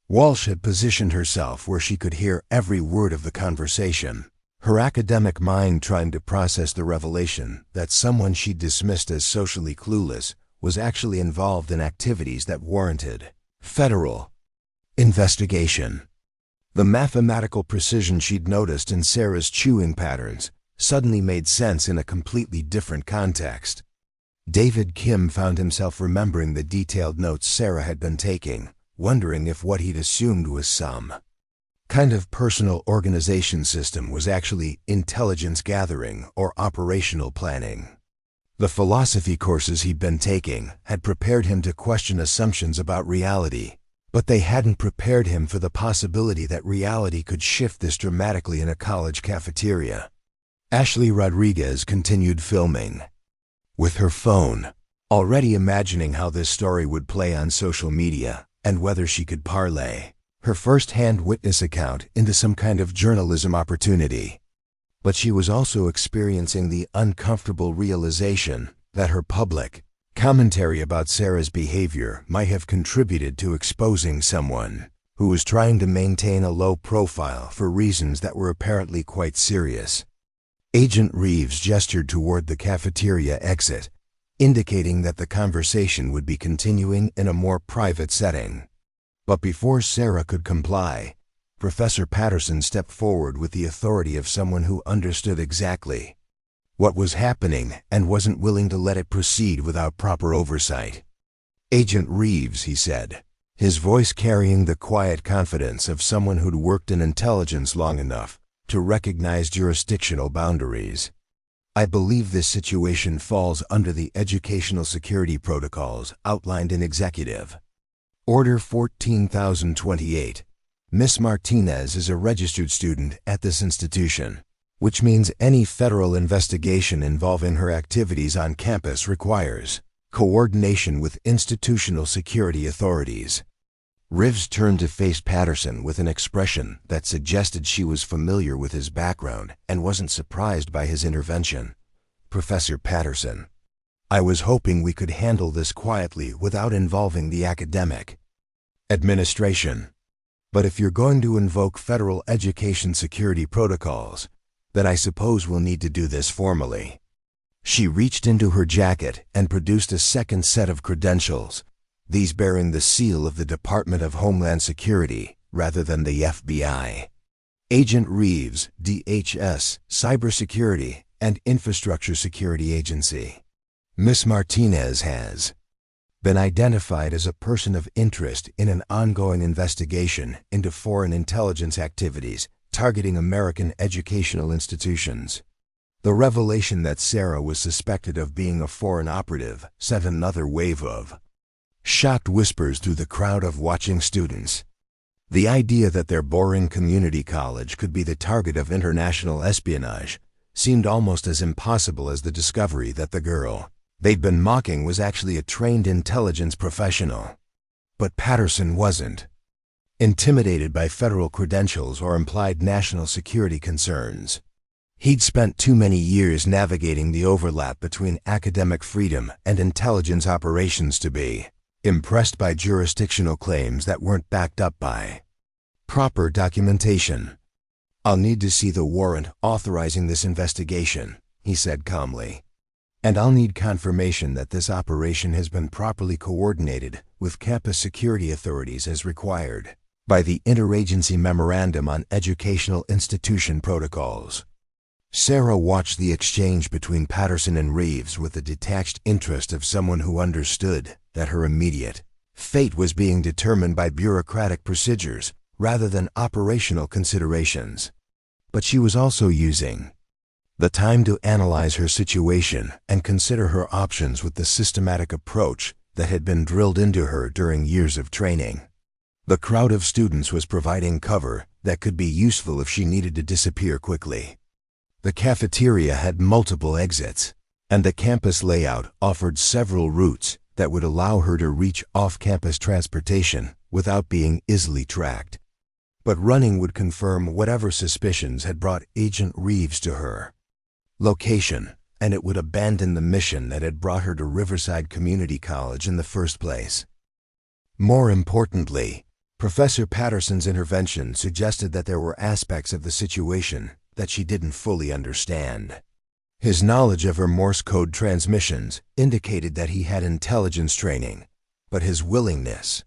Speaker 1: Walsh had positioned herself where she could hear every word of the conversation, her academic mind trying to process the revelation that someone she dismissed as socially clueless was actually involved in activities that warranted federal investigation. The mathematical precision she'd noticed in Sarah's chewing patterns suddenly made sense in a completely different context. David Kim found himself remembering the detailed notes Sarah had been taking, wondering if what he'd assumed was some kind of personal organization system was actually intelligence gathering or operational planning. The philosophy courses he'd been taking had prepared him to question assumptions about reality, but they hadn't prepared him for the possibility that reality could shift this dramatically in a college cafeteria. Ashley Rodriguez continued filming with her phone, already imagining how this story would play on social media and whether she could parlay her first-hand witness account into some kind of journalism opportunity. But she was also experiencing the uncomfortable realization that her public commentary about Sarah's behavior might have contributed to exposing someone who was trying to maintain a low profile for reasons that were apparently quite serious. Agent Reeves gestured toward the cafeteria exit, indicating that the conversation would be continuing in a more private setting. But before Sarah could comply, Professor Patterson stepped forward with the authority of someone who understood exactly what was happening and wasn't willing to let it proceed without proper oversight. "Agent Reeves," he said, his voice carrying the quiet confidence of someone who'd worked in intelligence long enough to recognize jurisdictional boundaries. I believe this situation falls under the educational security protocols outlined in Executive Order 14,028. Miss Martinez is a registered student at this institution, which means any federal investigation involving her activities on campus requires coordination with institutional security authorities. Reeves turned to face Patterson with an expression that suggested she was familiar with his background and wasn't surprised by his intervention. Professor Patterson, I was hoping we could handle this quietly without involving the academic administration. But if you're going to invoke federal education security protocols, then I suppose we'll need to do this formally. She reached into her jacket and produced a second set of credentials, these bearing the seal of the Department of Homeland Security rather than the FBI. Agent Reeves, DHS, Cybersecurity and Infrastructure Security Agency. Miss Martinez has been identified as a person of interest in an ongoing investigation into foreign intelligence activities targeting American educational institutions. The revelation that Sarah was suspected of being a foreign operative sent another wave of shocked whispers through the crowd of watching students. The idea that their boring community college could be the target of international espionage seemed almost as impossible as the discovery that the girl they'd been mocking was actually a trained intelligence professional. But Patterson wasn't intimidated by federal credentials or implied national security concerns. He'd spent too many years navigating the overlap between academic freedom and intelligence operations to be impressed by jurisdictional claims that weren't backed up by proper documentation. I'll need to see the warrant authorizing this investigation, he said calmly. And I'll need confirmation that this operation has been properly coordinated with campus security authorities as required by the Interagency Memorandum on Educational Institution Protocols. Sarah watched the exchange between Patterson and Reeves with the detached interest of someone who understood that her immediate fate was being determined by bureaucratic procedures rather than operational considerations. But she was also using the time to analyze her situation and consider her options with the systematic approach that had been drilled into her during years of training. The crowd of students was providing cover that could be useful if she needed to disappear quickly. The cafeteria had multiple exits, and the campus layout offered several routes that would allow her to reach off-campus transportation without being easily tracked. But running would confirm whatever suspicions had brought Agent Reeves to her location, and it would abandon the mission that had brought her to Riverside Community College in the first place. More importantly, Professor Patterson's intervention suggested that there were aspects of the situation that she didn't fully understand. His knowledge of her Morse code transmissions indicated that he had intelligence training, but his willingness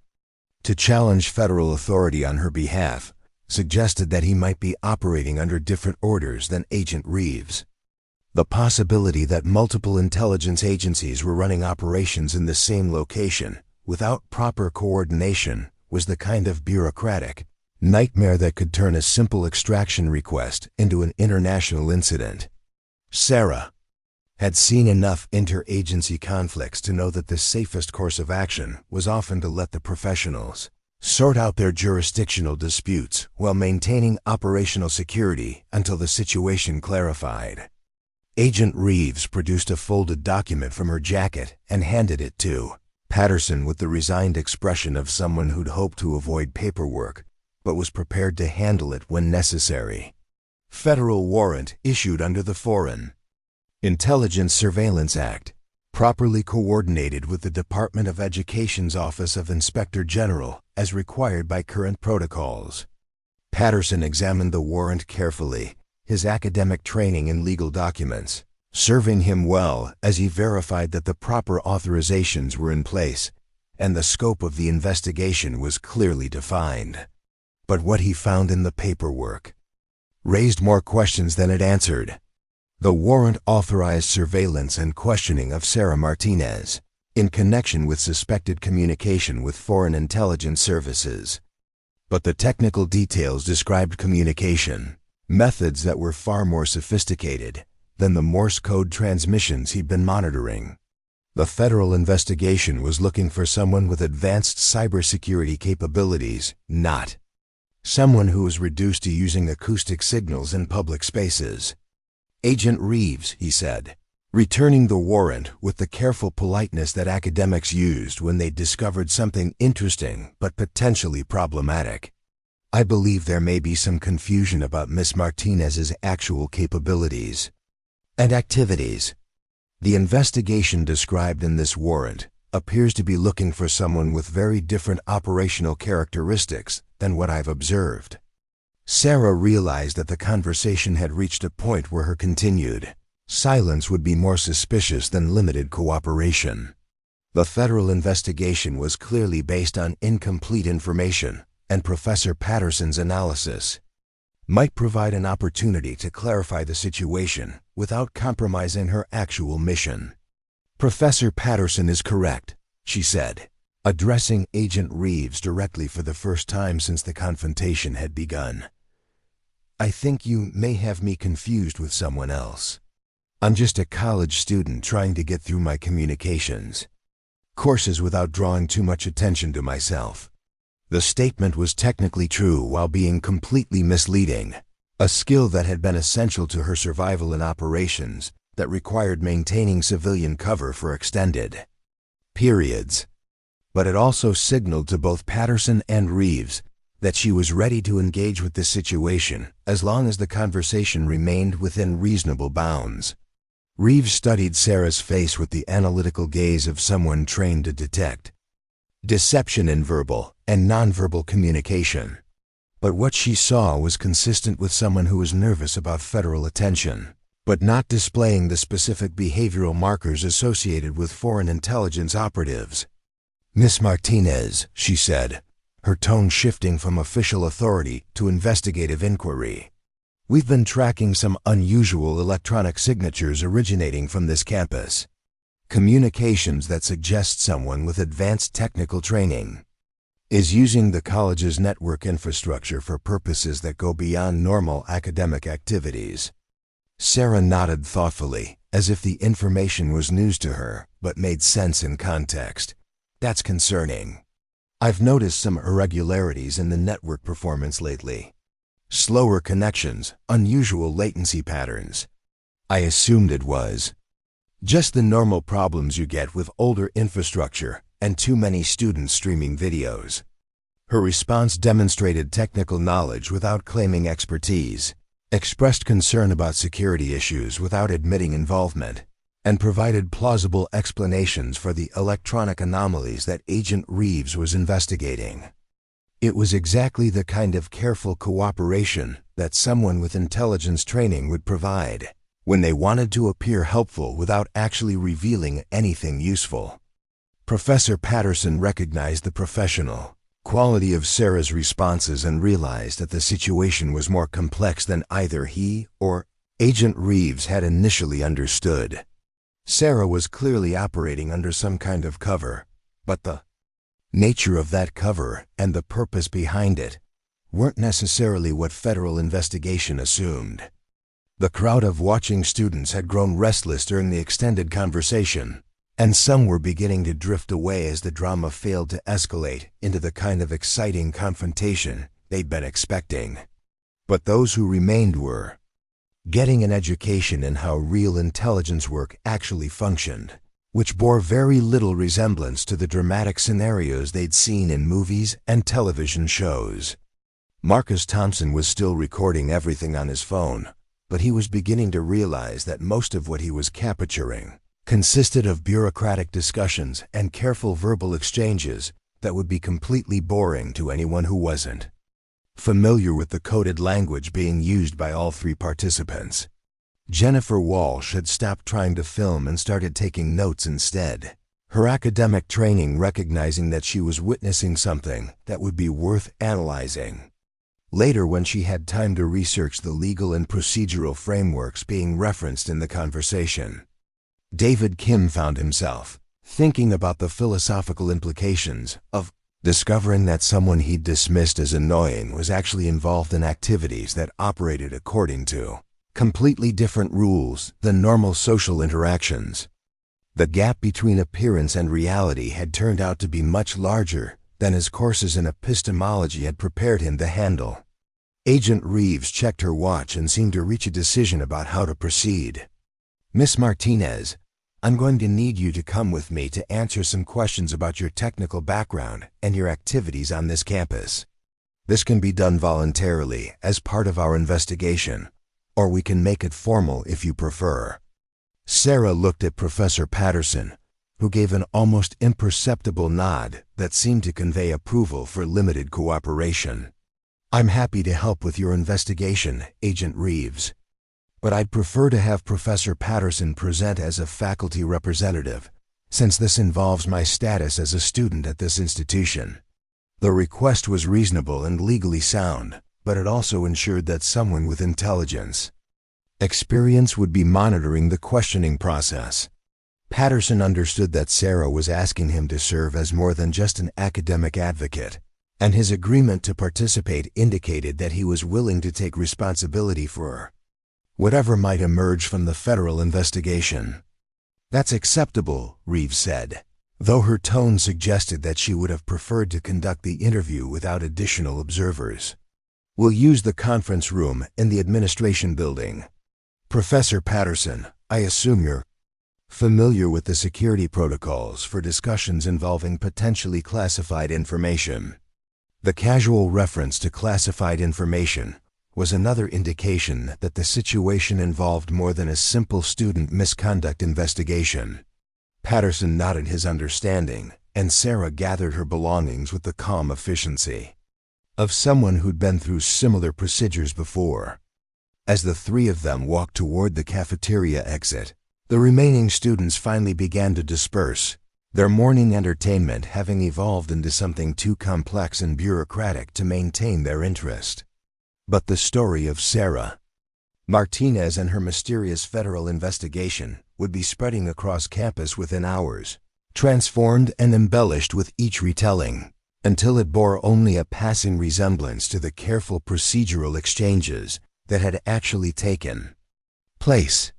Speaker 1: to challenge federal authority on her behalf suggested that he might be operating under different orders than Agent Reeves. The possibility that multiple intelligence agencies were running operations in the same location without proper coordination was the kind of bureaucratic nightmare that could turn a simple extraction request into an international incident. Sarah had seen enough interagency conflicts to know that the safest course of action was often to let the professionals sort out their jurisdictional disputes while maintaining operational security until the situation clarified. Agent Reeves produced a folded document from her jacket and handed it to Patterson with the resigned expression of someone who'd hoped to avoid paperwork but was prepared to handle it when necessary. Federal warrant issued under the Foreign Intelligence Surveillance Act, properly coordinated with the Department of Education's Office of Inspector General as required by current protocols. Patterson examined the warrant carefully, his academic training in legal documents serving him well as he verified that the proper authorizations were in place and the scope of the investigation was clearly defined. But what he found in the paperwork raised more questions than it answered. The warrant authorized surveillance and questioning of Sarah Martinez in connection with suspected communication with foreign intelligence services. But the technical details described communication methods that were far more sophisticated than the Morse code transmissions he'd been monitoring. The federal investigation was looking for someone with advanced cybersecurity capabilities, not someone who was reduced to using acoustic signals in public spaces. "Agent Reeves," he said, returning the warrant with the careful politeness that academics used when they discovered something interesting but potentially problematic. "I believe there may be some confusion about Miss Martinez's actual capabilities and activities. The investigation described in this warrant appears to be looking for someone with very different operational characteristics than what I've observed." Sarah realized that the conversation had reached a point where her continued silence would be more suspicious than limited cooperation. The federal investigation was clearly based on incomplete information, and Professor Patterson's analysis might provide an opportunity to clarify the situation without compromising her actual mission. "Professor Patterson is correct," she said, addressing Agent Reeves directly for the first time since the confrontation had begun. "I think you may have me confused with someone else. I'm just a college student trying to get through my communications courses without drawing too much attention to myself." The statement was technically true while being completely misleading, a skill that had been essential to her survival in operations that required maintaining civilian cover for extended periods. But it also signaled to both Patterson and Reeves that she was ready to engage with this situation as long as the conversation remained within reasonable bounds. Reeves studied Sarah's face with the analytical gaze of someone trained to detect deception in verbal and nonverbal communication. But what she saw was consistent with someone who was nervous about federal attention, but not displaying the specific behavioral markers associated with foreign intelligence operatives. "Miss Martinez," she said, her tone shifting from official authority to investigative inquiry, "we've been tracking some unusual electronic signatures originating from this campus. Communications that suggest someone with advanced technical training is using the college's network infrastructure for purposes that go beyond normal academic activities." Sarah nodded thoughtfully, as if the information was news to her, but made sense in context. "That's concerning. I've noticed some irregularities in the network performance lately. Slower connections, unusual latency patterns. I assumed it was just the normal problems you get with older infrastructure and too many students streaming videos." Her response demonstrated technical knowledge without claiming expertise, expressed concern about security issues without admitting involvement, and provided plausible explanations for the electronic anomalies that Agent Reeves was investigating. It was exactly the kind of careful cooperation that someone with intelligence training would provide when they wanted to appear helpful without actually revealing anything useful. Professor Patterson recognized the professional quality of Sarah's responses and realized that the situation was more complex than either he or Agent Reeves had initially understood. Sarah was clearly operating under some kind of cover, but the nature of that cover and the purpose behind it weren't necessarily what federal investigation assumed. The crowd of watching students had grown restless during the extended conversation, and some were beginning to drift away as the drama failed to escalate into the kind of exciting confrontation they'd been expecting. But those who remained were getting an education in how real intelligence work actually functioned, which bore very little resemblance to the dramatic scenarios they'd seen in movies and television shows. Marcus Thompson was still recording everything on his phone, but he was beginning to realize that most of what he was capturing consisted of bureaucratic discussions and careful verbal exchanges that would be completely boring to anyone who wasn't familiar with the coded language being used by all three participants. Jennifer Walsh had stopped trying to film and started taking notes instead, her academic training recognizing that she was witnessing something that would be worth analyzing later when she had time to research the legal and procedural frameworks being referenced in the conversation. David Kim found himself thinking about the philosophical implications of discovering that someone he'd dismissed as annoying was actually involved in activities that operated according to Completely different rules than normal social interactions. The gap between appearance and reality had turned out to be much larger than his courses in epistemology had prepared him to handle. Agent Reeves checked her watch and seemed to reach a decision about how to proceed. "Miss Martinez, I'm going to need you to come with me to answer some questions about your technical background and your activities on this campus. This can be done voluntarily as part of our investigation, or we can make it formal if you prefer." Sarah looked at Professor Patterson, who gave an almost imperceptible nod that seemed to convey approval for limited cooperation. "I'm happy to help with your investigation, Agent Reeves, but I'd prefer to have Professor Patterson present as a faculty representative, since this involves my status as a student at this institution." The request was reasonable and legally sound, but it also ensured that someone with intelligence, experience would be monitoring the questioning process. Patterson understood that Sarah was asking him to serve as more than just an academic advocate, and his agreement to participate indicated that he was willing to take responsibility for whatever might emerge from the federal investigation. "That's acceptable," Reeves said, though her tone suggested that she would have preferred to conduct the interview without additional observers. "We'll use the conference room in the administration building. Professor Patterson, I assume you're familiar with the security protocols for discussions involving potentially classified information." The casual reference to classified information was another indication that the situation involved more than a simple student misconduct investigation. Patterson nodded his understanding, and Sarah gathered her belongings with the calm efficiency of someone who'd been through similar procedures before. As the three of them walked toward the cafeteria exit, the remaining students finally began to disperse, their morning entertainment having evolved into something too complex and bureaucratic to maintain their interest. But the story of Sarah Martinez and her mysterious federal investigation would be spreading across campus within hours, transformed and embellished with each retelling, until it bore only a passing resemblance to the careful procedural exchanges that had actually taken place.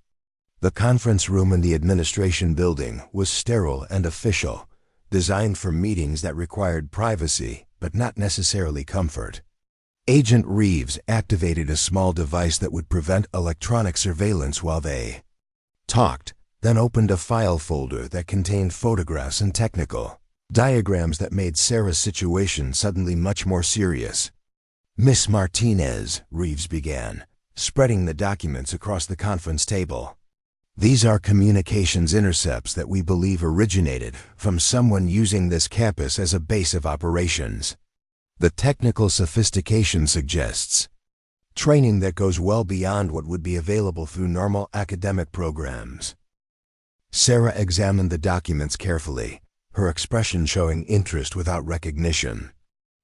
Speaker 1: The conference room in the administration building was sterile and official, designed for meetings that required privacy but not necessarily comfort. Agent Reeves activated a small device that would prevent electronic surveillance while they talked, then opened a file folder that contained photographs and technical diagrams that made Sarah's situation suddenly much more serious. "Miss Martinez," Reeves began, spreading the documents across the conference table. "These are communications intercepts that we believe originated from someone using this campus as a base of operations. The technical sophistication suggests training that goes well beyond what would be available through normal academic programs." Sarah examined the documents carefully, her expression showing interest without recognition.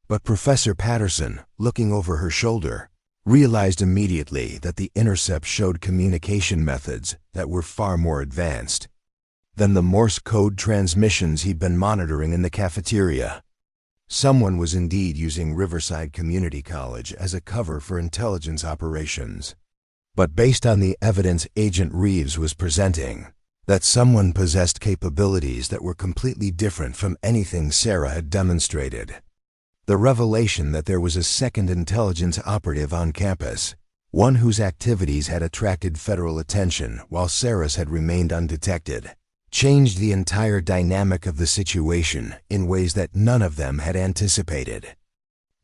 Speaker 1: But Professor Patterson, looking over her shoulder, realized immediately that the intercept showed communication methods that were far more advanced than the Morse code transmissions he'd been monitoring in the cafeteria. Someone was indeed using Riverside Community College as a cover for intelligence operations. But based on the evidence Agent Reeves was presenting, that someone possessed capabilities that were completely different from anything Sarah had demonstrated. The revelation that there was a second intelligence operative on campus, one whose activities had attracted federal attention while Sarah's had remained undetected, changed the entire dynamic of the situation in ways that none of them had anticipated.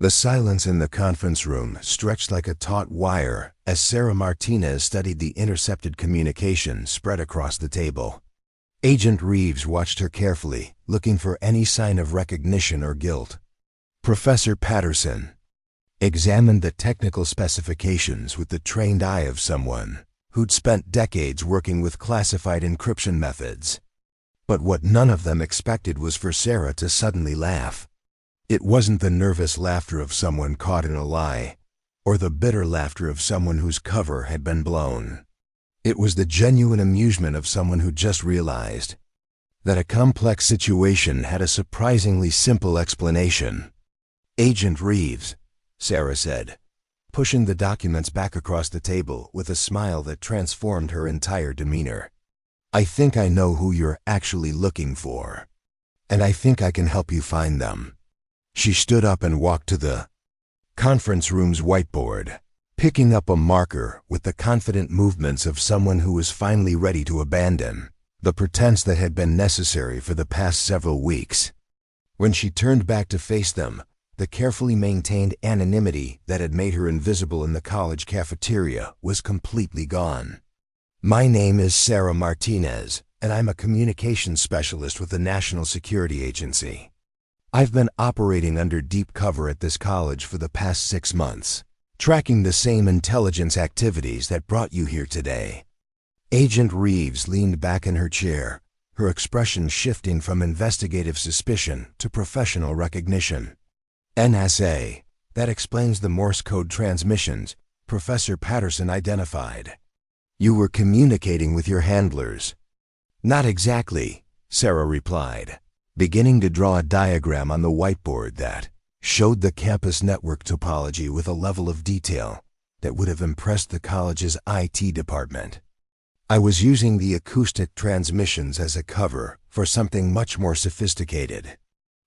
Speaker 1: The silence in the conference room stretched like a taut wire as Sarah Martinez studied the intercepted communication spread across the table. Agent Reeves watched her carefully, looking for any sign of recognition or guilt. Professor Patterson examined the technical specifications with the trained eye of someone who'd spent decades working with classified encryption methods. But what none of them expected was for Sarah to suddenly laugh. It wasn't the nervous laughter of someone caught in a lie, or the bitter laughter of someone whose cover had been blown. It was the genuine amusement of someone who just realized that a complex situation had a surprisingly simple explanation. "Agent Reeves," Sarah said, pushing the documents back across the table with a smile that transformed her entire demeanor. "I think I know who you're actually looking for, and I think I can help you find them." She stood up and walked to the conference room's whiteboard, picking up a marker with the confident movements of someone who was finally ready to abandon the pretense that had been necessary for the past several weeks. When she turned back to face them, the carefully maintained anonymity that had made her invisible in the college cafeteria was completely gone. "My name is Sarah Martinez, and I'm a communications specialist with the National Security Agency. I've been operating under deep cover at this college for the past 6 months, tracking the same intelligence activities that brought you here today." Agent Reeves leaned back in her chair, her expression shifting from investigative suspicion to professional recognition. "NSA, that explains the Morse code transmissions Professor Patterson identified. You were communicating with your handlers." "Not exactly," Sarah replied, beginning to draw a diagram on the whiteboard that showed the campus network topology with a level of detail that would have impressed the college's IT department. "I was using the acoustic transmissions as a cover for something much more sophisticated.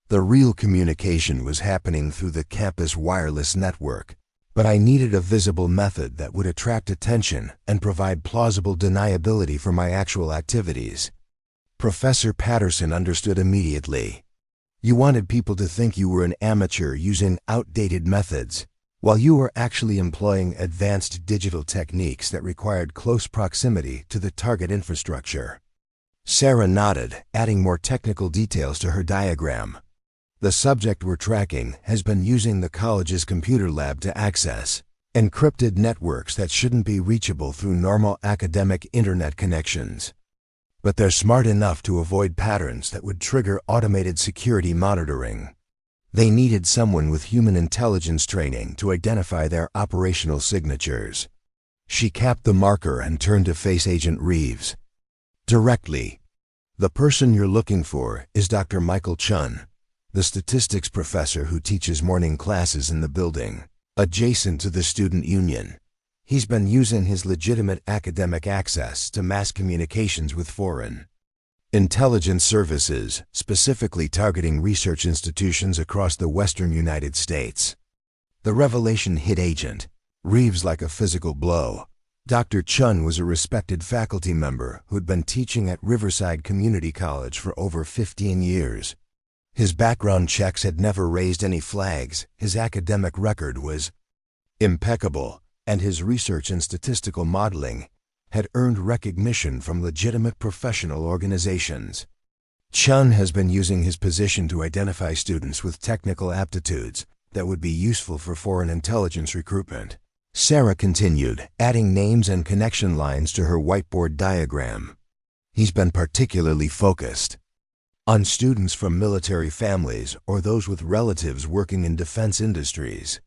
Speaker 1: The real communication was happening through the campus wireless network, but I needed a visible method that would attract attention and provide plausible deniability for my actual activities." Professor Patterson understood immediately. "You wanted people to think you were an amateur using outdated methods, while you were actually employing advanced digital techniques that required close proximity to the target infrastructure." Sarah nodded, adding more technical details to her diagram. "The subject we're tracking has been using the college's computer lab to access encrypted networks that shouldn't be reachable through normal academic internet connections. But they're smart enough to avoid patterns that would trigger automated security monitoring. They needed someone with human intelligence training to identify their operational signatures." She capped the marker and turned to face Agent Reeves directly. "The person you're looking for is Dr. Michael Chun, the statistics professor who teaches morning classes in the building adjacent to the student union. He's been using his legitimate academic access to mass communications with foreign intelligence services, specifically targeting research institutions across the western United States." The revelation hit Agent Reeves like a physical blow. Dr. Chun was a respected faculty member who'd been teaching at Riverside Community College for over 15 years. His background checks had never raised any flags, his academic record was impeccable, and his research in statistical modeling had earned recognition from legitimate professional organizations. Chun has been using his position to identify students with technical aptitudes that would be useful for foreign intelligence recruitment. Sarah continued, adding names and connection lines to her whiteboard diagram. "He's been particularly focused on students from military families or those with relatives working in defense industries.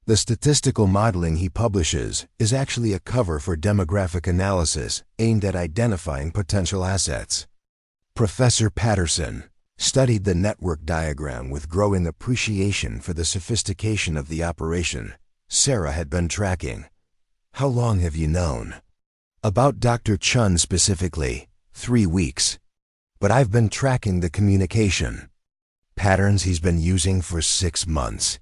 Speaker 1: The statistical modeling he publishes is actually a cover for demographic analysis aimed at identifying potential assets." Professor Patterson studied the network diagram with growing appreciation for the sophistication of the operation Sarah had been tracking. "How long have you known?" "About Dr. Chun specifically, 3 weeks. But I've been tracking the communication patterns he's been using for 6 months.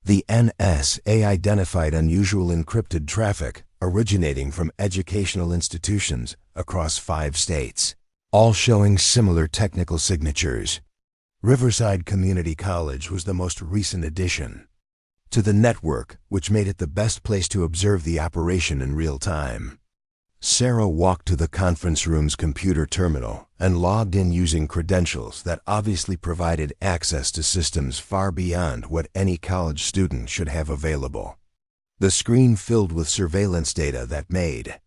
Speaker 1: The NSA identified unusual encrypted traffic originating from educational institutions across 5 states, all showing similar technical signatures. Riverside Community College was the most recent addition to the network, which made it the best place to observe the operation in real time." Sarah walked to the conference room's computer terminal and logged in using credentials that obviously provided access to systems far beyond what any college student should have available. The screen filled with surveillance data that made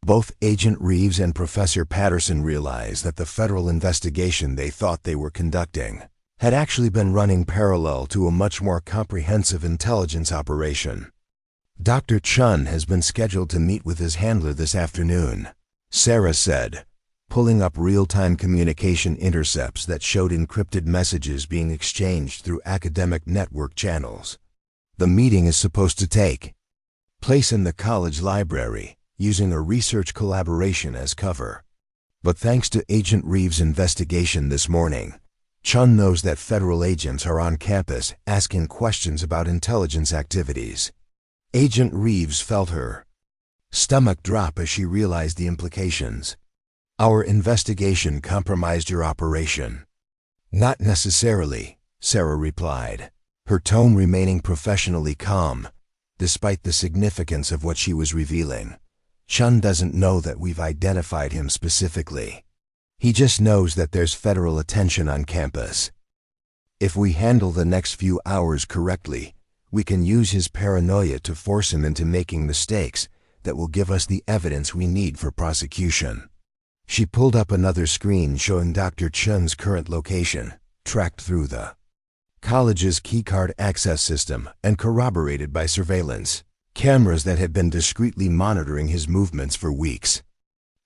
Speaker 1: both Agent Reeves and Professor Patterson realize that the federal investigation they thought they were conducting had actually been running parallel to a much more comprehensive intelligence operation. "Dr. Chun has been scheduled to meet with his handler this afternoon," Sarah said, pulling up real-time communication intercepts that showed encrypted messages being exchanged through academic network channels. "The meeting is supposed to take place in the college library, using a research collaboration as cover. But thanks to Agent Reeves' investigation this morning, Chun knows that federal agents are on campus asking questions about intelligence activities. Agent Reeves felt her stomach drop as she realized the implications. Our investigation compromised your operation. Not necessarily, Sarah replied, her tone remaining professionally calm, despite the significance of what she was revealing. Chun doesn't know that we've identified him specifically. He just knows that there's federal attention on campus. If we handle the next few hours correctly, we can use his paranoia to force him into making mistakes that will give us the evidence we need for prosecution. She pulled up another screen showing Dr. Chun's current location, tracked through the college's keycard access system and corroborated by surveillance cameras that had been discreetly monitoring his movements for weeks.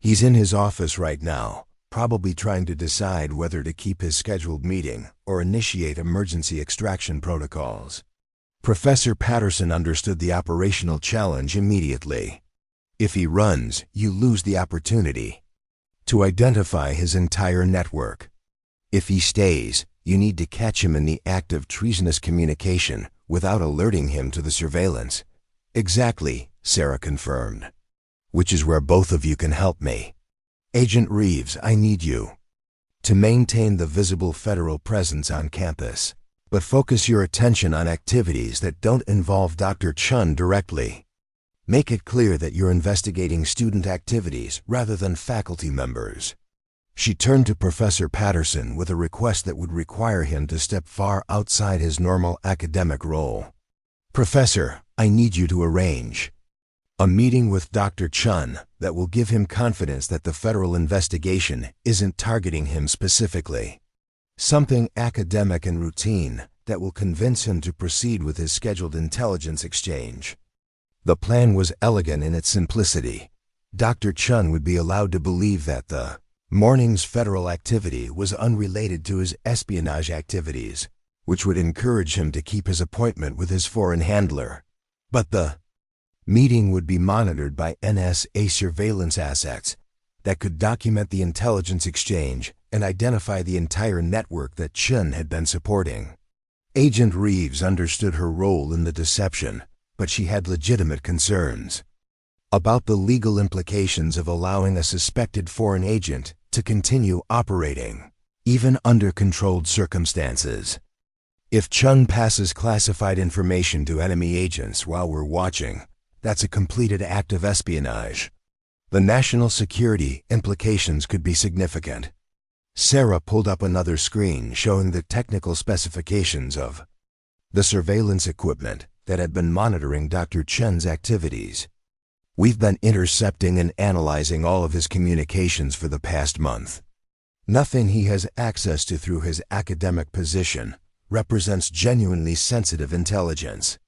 Speaker 1: He's in his office right now, probably trying to decide whether to keep his scheduled meeting or initiate emergency extraction protocols. Professor Patterson understood the operational challenge immediately. If he runs, you lose the opportunity to identify his entire network. If he stays, you need to catch him in the act of treasonous communication without alerting him to the surveillance. Exactly, Sarah confirmed. Which is where both of you can help me. Agent Reeves, I need you to maintain the visible federal presence on campus, but focus your attention on activities that don't involve Dr. Chun directly. Make it clear that you're investigating student activities rather than faculty members. She turned to Professor Patterson with a request that would require him to step far outside his normal academic role. Professor, I need you to arrange a meeting with Dr. Chun that will give him confidence that the federal investigation isn't targeting him specifically. Something academic and routine that will convince him to proceed with his scheduled intelligence exchange. The plan was elegant in its simplicity. Dr. Chun would be allowed to believe that the morning's federal activity was unrelated to his espionage activities, which would encourage him to keep his appointment with his foreign handler. But the meeting would be monitored by NSA surveillance assets that could document the intelligence exchange and identify the entire network that Chun had been supporting. Agent Reeves understood her role in the deception, but she had legitimate concerns about the legal implications of allowing a suspected foreign agent to continue operating, even under controlled circumstances. If Chun passes classified information to enemy agents while we're watching, that's a completed act of espionage. The national security implications could be significant. Sarah pulled up another screen showing the technical specifications of the surveillance equipment that had been monitoring Dr. Chun's activities. We've been intercepting and analyzing all of his communications for the past month. Nothing he has access to through his academic position represents genuinely sensitive intelligence.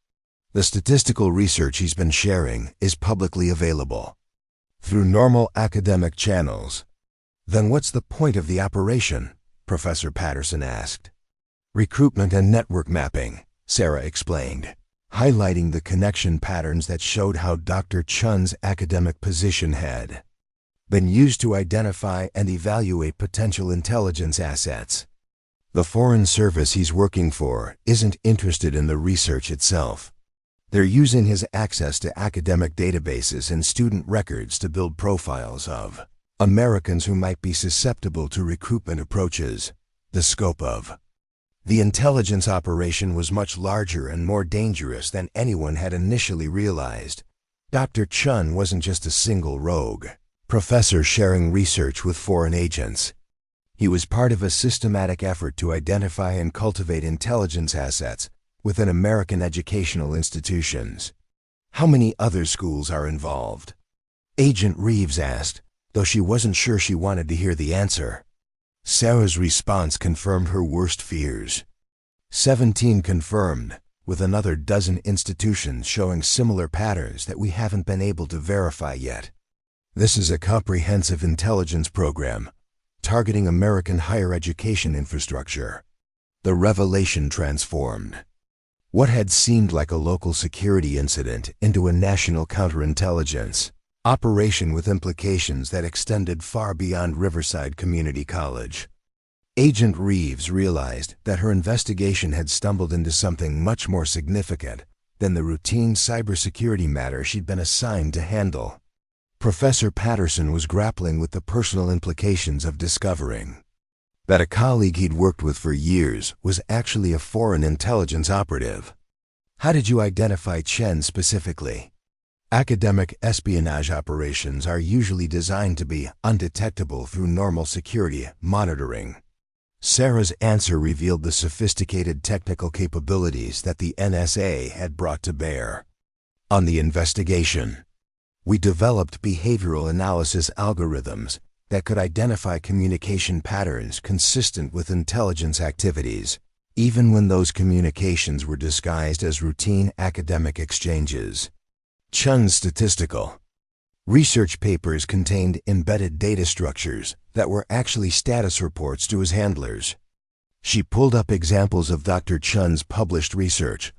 Speaker 1: The statistical research he's been sharing is publicly available through normal academic channels. Then what's the point of the operation? Professor Patterson asked. Recruitment and network mapping, Sarah explained, highlighting the connection patterns that showed how Dr. Chun's academic position had been used to identify and evaluate potential intelligence assets. The foreign service he's working for isn't interested in the research itself. They're using his access to academic databases and student records to build profiles of Americans who might be susceptible to recruitment approaches. The scope of the intelligence operation was much larger and more dangerous than anyone had initially realized. Dr. Chun wasn't just a single rogue professor sharing research with foreign agents. He was part of a systematic effort to identify and cultivate intelligence assets within American educational institutions. How many other schools are involved? Agent Reeves asked, though she wasn't sure she wanted to hear the answer. Sarah's response confirmed her worst fears. 17 confirmed, with another dozen institutions showing similar patterns that we haven't been able to verify yet. This is a comprehensive intelligence program targeting American higher education infrastructure. The revelation transformed What had seemed like a local security incident into a national counterintelligence operation with implications that extended far beyond Riverside Community College. Agent Reeves realized that her investigation had stumbled into something much more significant than the routine cybersecurity matter she'd been assigned to handle. Professor Patterson was grappling with the personal implications of discovering that a colleague he'd worked with for years was actually a foreign intelligence operative. How did you identify Chen specifically? Academic espionage operations are usually designed to be undetectable through normal security monitoring. Sarah's answer revealed the sophisticated technical capabilities that the NSA had brought to bear on the investigation. We developed behavioral analysis algorithms that could identify communication patterns consistent with intelligence activities, even when those communications were disguised as routine academic exchanges. Chun's statistical research papers contained embedded data structures that were actually status reports to his handlers. She pulled up examples of Dr. Chun's published research,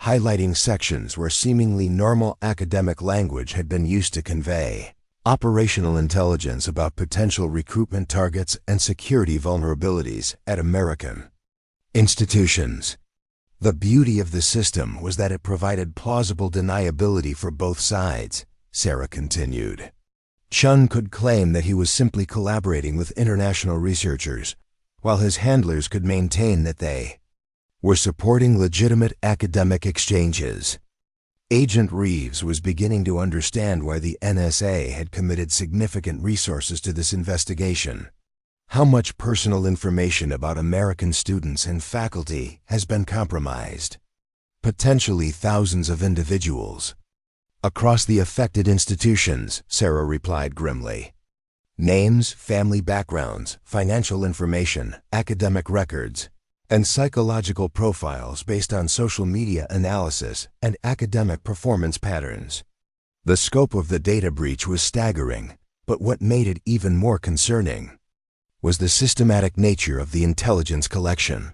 Speaker 1: highlighting sections where seemingly normal academic language had been used to convey operational intelligence about potential recruitment targets and security vulnerabilities at American institutions. The beauty of the system was that it provided plausible deniability for both sides, Sarah continued. Chun could claim that he was simply collaborating with international researchers, while his handlers could maintain that they were supporting legitimate academic exchanges. Agent Reeves was beginning to understand why the NSA had committed significant resources to this investigation. How much personal information about American students and faculty has been compromised? Potentially thousands of individuals. Across the affected institutions, Sarah replied grimly. Names, family backgrounds, financial information, academic records, and psychological profiles based on social media analysis and academic performance patterns. The scope of the data breach was staggering, but what made it even more concerning was the systematic nature of the intelligence collection.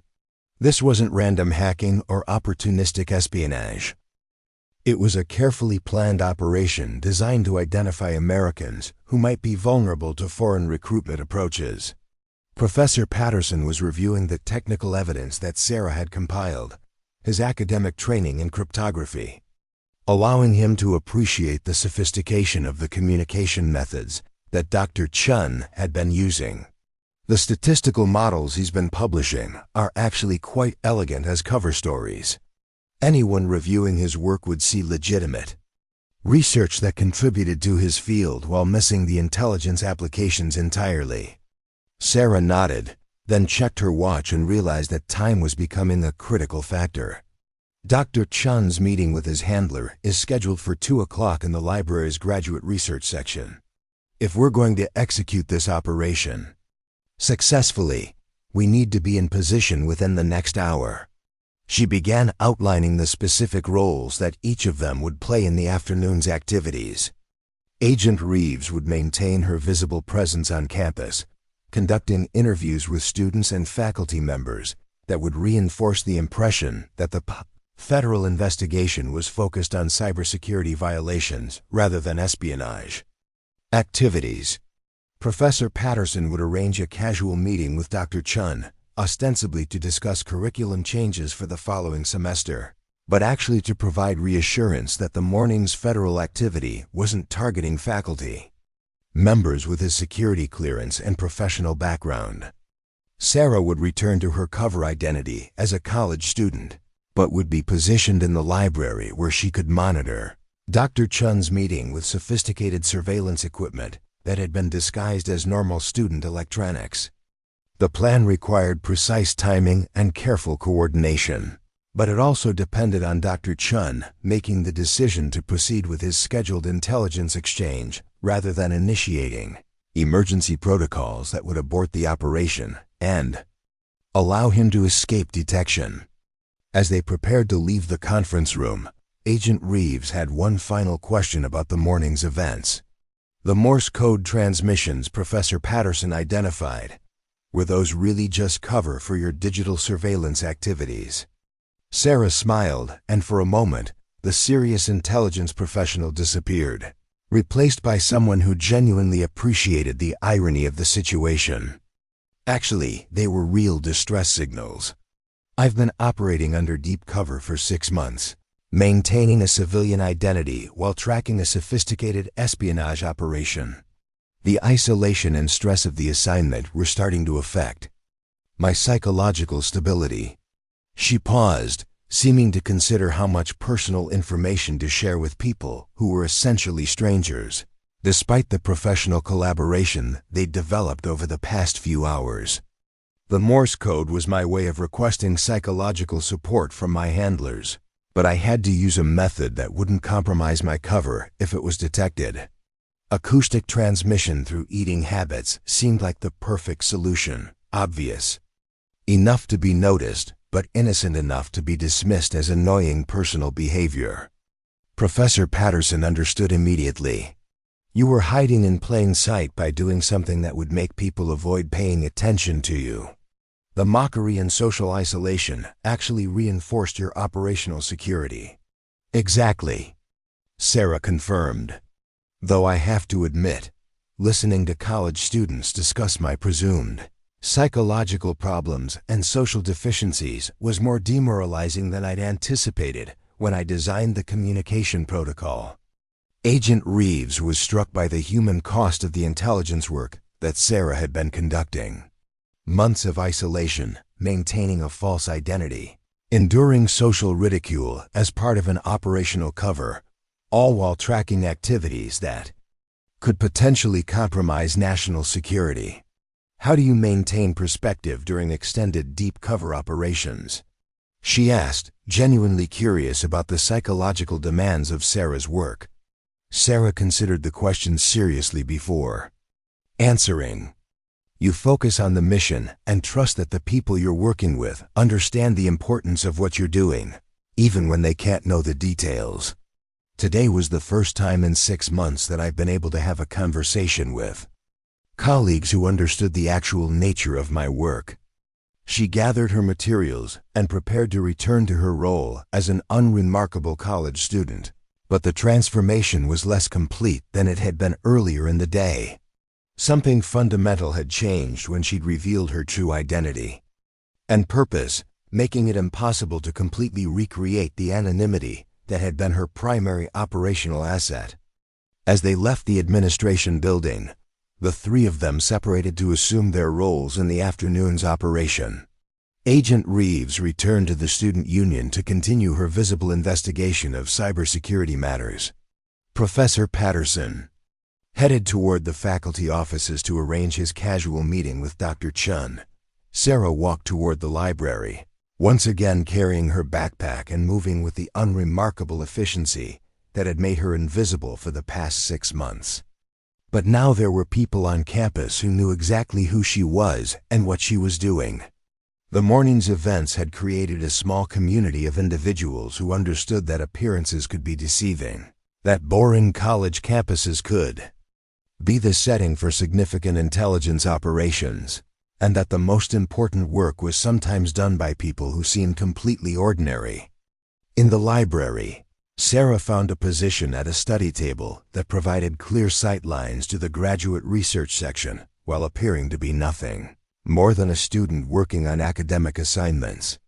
Speaker 1: This wasn't random hacking or opportunistic espionage. It was a carefully planned operation designed to identify Americans who might be vulnerable to foreign recruitment approaches. Professor Patterson was reviewing the technical evidence that Sarah had compiled, his academic training in cryptography, allowing him to appreciate the sophistication of the communication methods that Dr. Chun had been using. The statistical models he's been publishing are actually quite elegant as cover stories. Anyone reviewing his work would see legitimate research that contributed to his field while missing the intelligence applications entirely. Sarah nodded, then checked her watch and realized that time was becoming a critical factor. Dr. Chun's meeting with his handler is scheduled for 2 o'clock in the library's graduate research section. If we're going to execute this operation successfully, we need to be in position within the next hour. She began outlining the specific roles that each of them would play in the afternoon's activities. Agent Reeves would maintain her visible presence on campus, conducting interviews with students and faculty members that would reinforce the impression that the federal investigation was focused on cybersecurity violations rather than espionage. Activities. Professor Patterson would arrange a casual meeting with Dr. Chun, ostensibly to discuss curriculum changes for the following semester, but actually to provide reassurance that the morning's federal activity wasn't targeting faculty members with his security clearance and professional background. Sarah would return to her cover identity as a college student, but would be positioned in the library where she could monitor Dr. Chun's meeting with sophisticated surveillance equipment that had been disguised as normal student electronics. The plan required precise timing and careful coordination, but it also depended on Dr. Chun making the decision to proceed with his scheduled intelligence exchange rather than initiating emergency protocols that would abort the operation and allow him to escape detection. As they prepared to leave the conference room, Agent Reeves had one final question about the morning's events. The Morse code transmissions Professor Patterson identified, were those really just cover for your digital surveillance activities? Sarah smiled, and for a moment, the serious intelligence professional disappeared, replaced by someone who genuinely appreciated the irony of the situation. Actually, they were real distress signals. I've been operating under deep cover for 6 months, maintaining a civilian identity while tracking a sophisticated espionage operation. The isolation and stress of the assignment were starting to affect my psychological stability. She paused, seeming to consider how much personal information to share with people who were essentially strangers, despite the professional collaboration they'd developed over the past few hours. The Morse code was my way of requesting psychological support from my handlers, but I had to use a method that wouldn't compromise my cover if it was detected. Acoustic transmission through eating habits seemed like the perfect solution, obvious enough to be noticed, but innocent enough to be dismissed as annoying personal behavior. Professor Patterson understood immediately. You were hiding in plain sight by doing something that would make people avoid paying attention to you. The mockery and social isolation actually reinforced your operational security. Exactly, Sarah confirmed. Though I have to admit, listening to college students discuss my presumed psychological problems and social deficiencies was more demoralizing than I'd anticipated when I designed the communication protocol. Agent Reeves was struck by the human cost of the intelligence work that Sarah had been conducting. Months of isolation, maintaining a false identity, enduring social ridicule as part of an operational cover, all while tracking activities that could potentially compromise national security. How do you maintain perspective during extended deep cover operations? She asked, genuinely curious about the psychological demands of Sarah's work. Sarah considered the question seriously before answering. You focus on the mission and trust that the people you're working with understand the importance of what you're doing, even when they can't know the details. Today was the first time in 6 months that I've been able to have a conversation with colleagues who understood the actual nature of my work. She gathered her materials and prepared to return to her role as an unremarkable college student, but the transformation was less complete than it had been earlier in the day. Something fundamental had changed when she'd revealed her true identity and purpose, making it impossible to completely recreate the anonymity that had been her primary operational asset. As they left the administration building, the 3 of them separated to assume their roles in the afternoon's operation. Agent Reeves returned to the student union to continue her visible investigation of cybersecurity matters. Professor Patterson headed toward the faculty offices to arrange his casual meeting with Dr. Chun. Sarah walked toward the library, once again carrying her backpack and moving with the unremarkable efficiency that had made her invisible for the past 6 months. But now there were people on campus who knew exactly who she was and what she was doing. The morning's events had created a small community of individuals who understood that appearances could be deceiving, that boring college campuses could be the setting for significant intelligence operations, and that the most important work was sometimes done by people who seemed completely ordinary. In the library, Sarah found a position at a study table that provided clear sight lines to the graduate research section while appearing to be nothing more than a student working on academic assignments.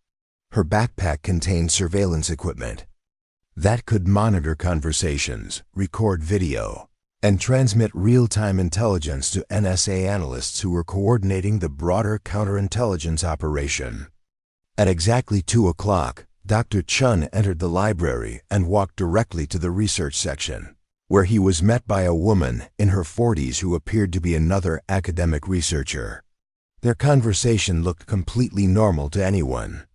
Speaker 1: Her backpack contained surveillance equipment that could monitor conversations, record video, and transmit real-time intelligence to NSA analysts who were coordinating the broader counterintelligence operation. At exactly 2 o'clock, Dr. Chun entered the library and walked directly to the research section, where he was met by a woman in her 40s who appeared to be another academic researcher. Their conversation looked completely normal to anyone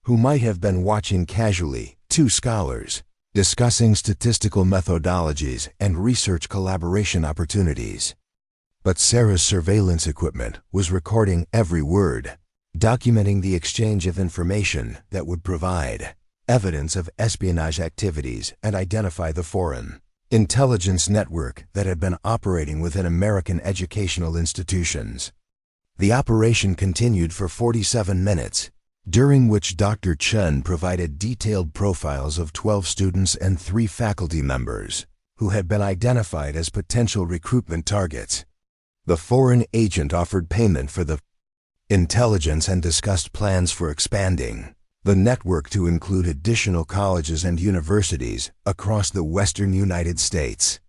Speaker 1: who might have been watching casually. 2 scholars discussing statistical methodologies and research collaboration opportunities. But Sarah's surveillance equipment was recording every word, documenting the exchange of information that would provide evidence of espionage activities and identify the foreign intelligence network that had been operating within American educational institutions. The operation continued for 47 minutes, during which Dr. Chun provided detailed profiles of 12 students and 3 faculty members who had been identified as potential recruitment targets. The foreign agent offered payment for the intelligence and discussed plans for expanding the network to include additional colleges and universities across the western United States.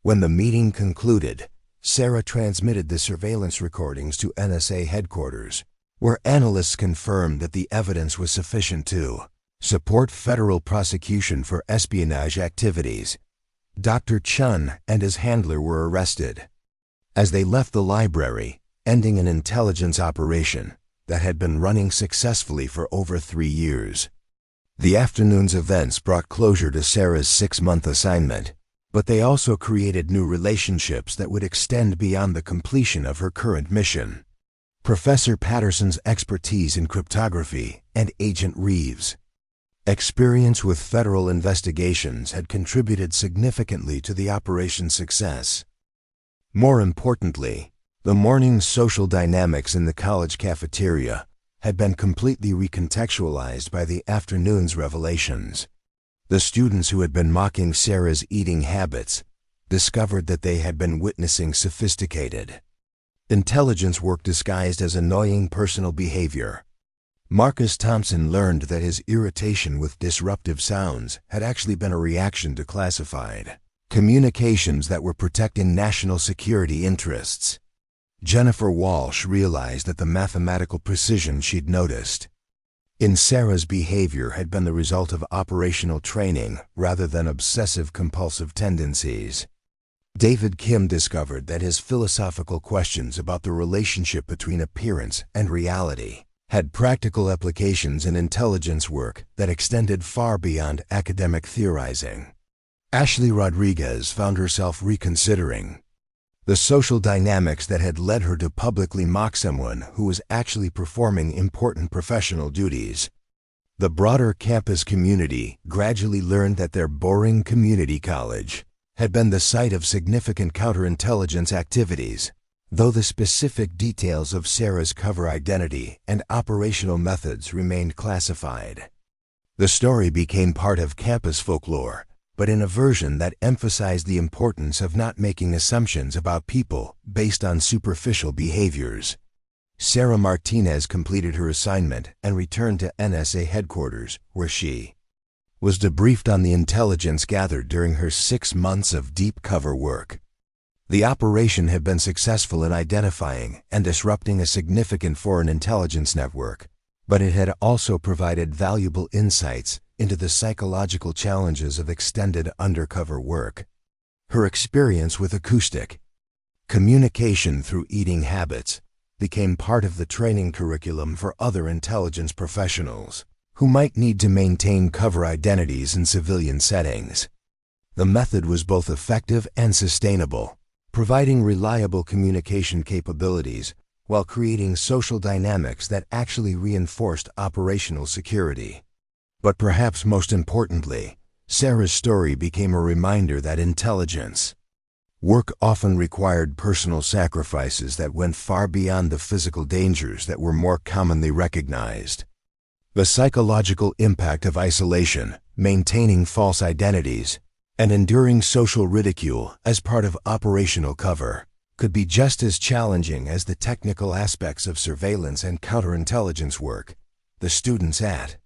Speaker 1: When the meeting concluded, Sarah transmitted the surveillance recordings to NSA headquarters, where analysts confirmed that the evidence was sufficient to support federal prosecution for espionage activities. Dr. Chun and his handler were arrested. As they left the library, ending an intelligence operation that had been running successfully for over 3 years. The afternoon's events brought closure to Sarah's 6-month assignment, but they also created new relationships that would extend beyond the completion of her current mission. Professor Patterson's expertise in cryptography and Agent Reeves' experience with federal investigations had contributed significantly to the operation's success. More importantly, the morning's social dynamics in the college cafeteria had been completely recontextualized by the afternoon's revelations. The students who had been mocking Sarah's eating habits discovered that they had been witnessing sophisticated intelligence work disguised as annoying personal behavior. Marcus Thompson learned that his irritation with disruptive sounds had actually been a reaction to classified communications that were protecting national security interests. Jennifer Walsh realized that the mathematical precision she'd noticed in Sarah's behavior had been the result of operational training rather than obsessive-compulsive tendencies. David Kim discovered that his philosophical questions about the relationship between appearance and reality had practical applications in intelligence work that extended far beyond academic theorizing. Ashley Rodriguez found herself reconsidering the social dynamics that had led her to publicly mock someone who was actually performing important professional duties. The broader campus community gradually learned that their boring community college had been the site of significant counterintelligence activities, though the specific details of Sarah's cover identity and operational methods remained classified. The story became part of campus folklore, but in a version that emphasized the importance of not making assumptions about people based on superficial behaviors. Sarah Martinez completed her assignment and returned to NSA headquarters, where she was debriefed on the intelligence gathered during her 6 months of deep cover work. The operation had been successful in identifying and disrupting a significant foreign intelligence network, but it had also provided valuable insights into the psychological challenges of extended undercover work. Her experience with acoustic communication through eating habits became part of the training curriculum for other intelligence professionals who might need to maintain cover identities in civilian settings. The method was both effective and sustainable, providing reliable communication capabilities while creating social dynamics that actually reinforced operational security. But perhaps most importantly, Sarah's story became a reminder that intelligence work often required personal sacrifices that went far beyond the physical dangers that were more commonly recognized. The psychological impact of isolation, maintaining false identities, and enduring social ridicule as part of operational cover could be just as challenging as the technical aspects of surveillance and counterintelligence work. The students at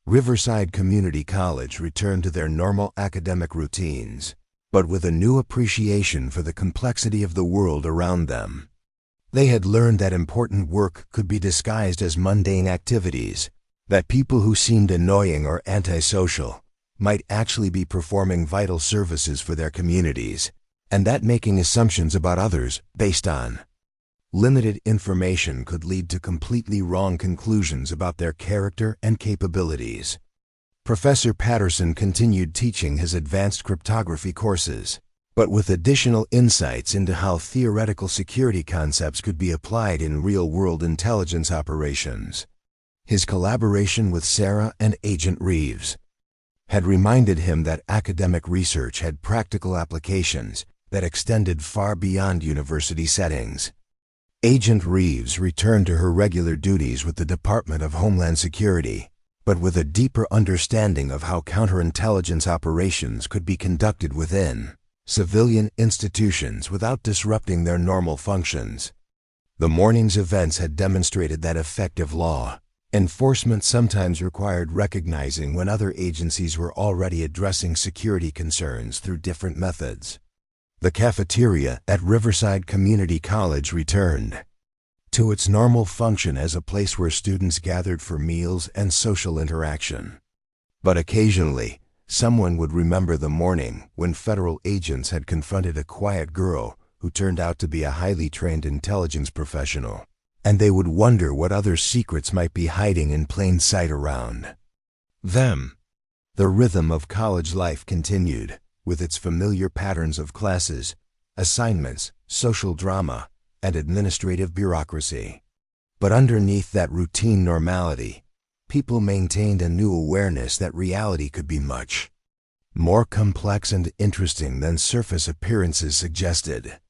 Speaker 1: Riverside Community College returned to their normal academic routines, but with a new appreciation for the complexity of the world around them. They had learned that important work could be disguised as mundane activities, that people who seemed annoying or antisocial might actually be performing vital services for their communities, and that making assumptions about others based on limited information could lead to completely wrong conclusions about their character and capabilities. Professor Patterson continued teaching his advanced cryptography courses, but with additional insights into how theoretical security concepts could be applied in real-world intelligence operations. His collaboration with Sarah and Agent Reeves had reminded him that academic research had practical applications that extended far beyond university settings. Agent Reeves returned to her regular duties with the Department of Homeland Security, but with a deeper understanding of how counterintelligence operations could be conducted within civilian institutions without disrupting their normal functions. The morning's events had demonstrated that effective law enforcement sometimes required recognizing when other agencies were already addressing security concerns through different methods. The cafeteria at Riverside Community College returned to its normal function as a place where students gathered for meals and social interaction. But occasionally, someone would remember the morning when federal agents had confronted a quiet girl who turned out to be a highly trained intelligence professional, and they would wonder what other secrets might be hiding in plain sight around them. The rhythm of college life continued, with its familiar patterns of classes, assignments, social drama, and administrative bureaucracy. But underneath that routine normality, people maintained a new awareness that reality could be much more complex and interesting than surface appearances suggested.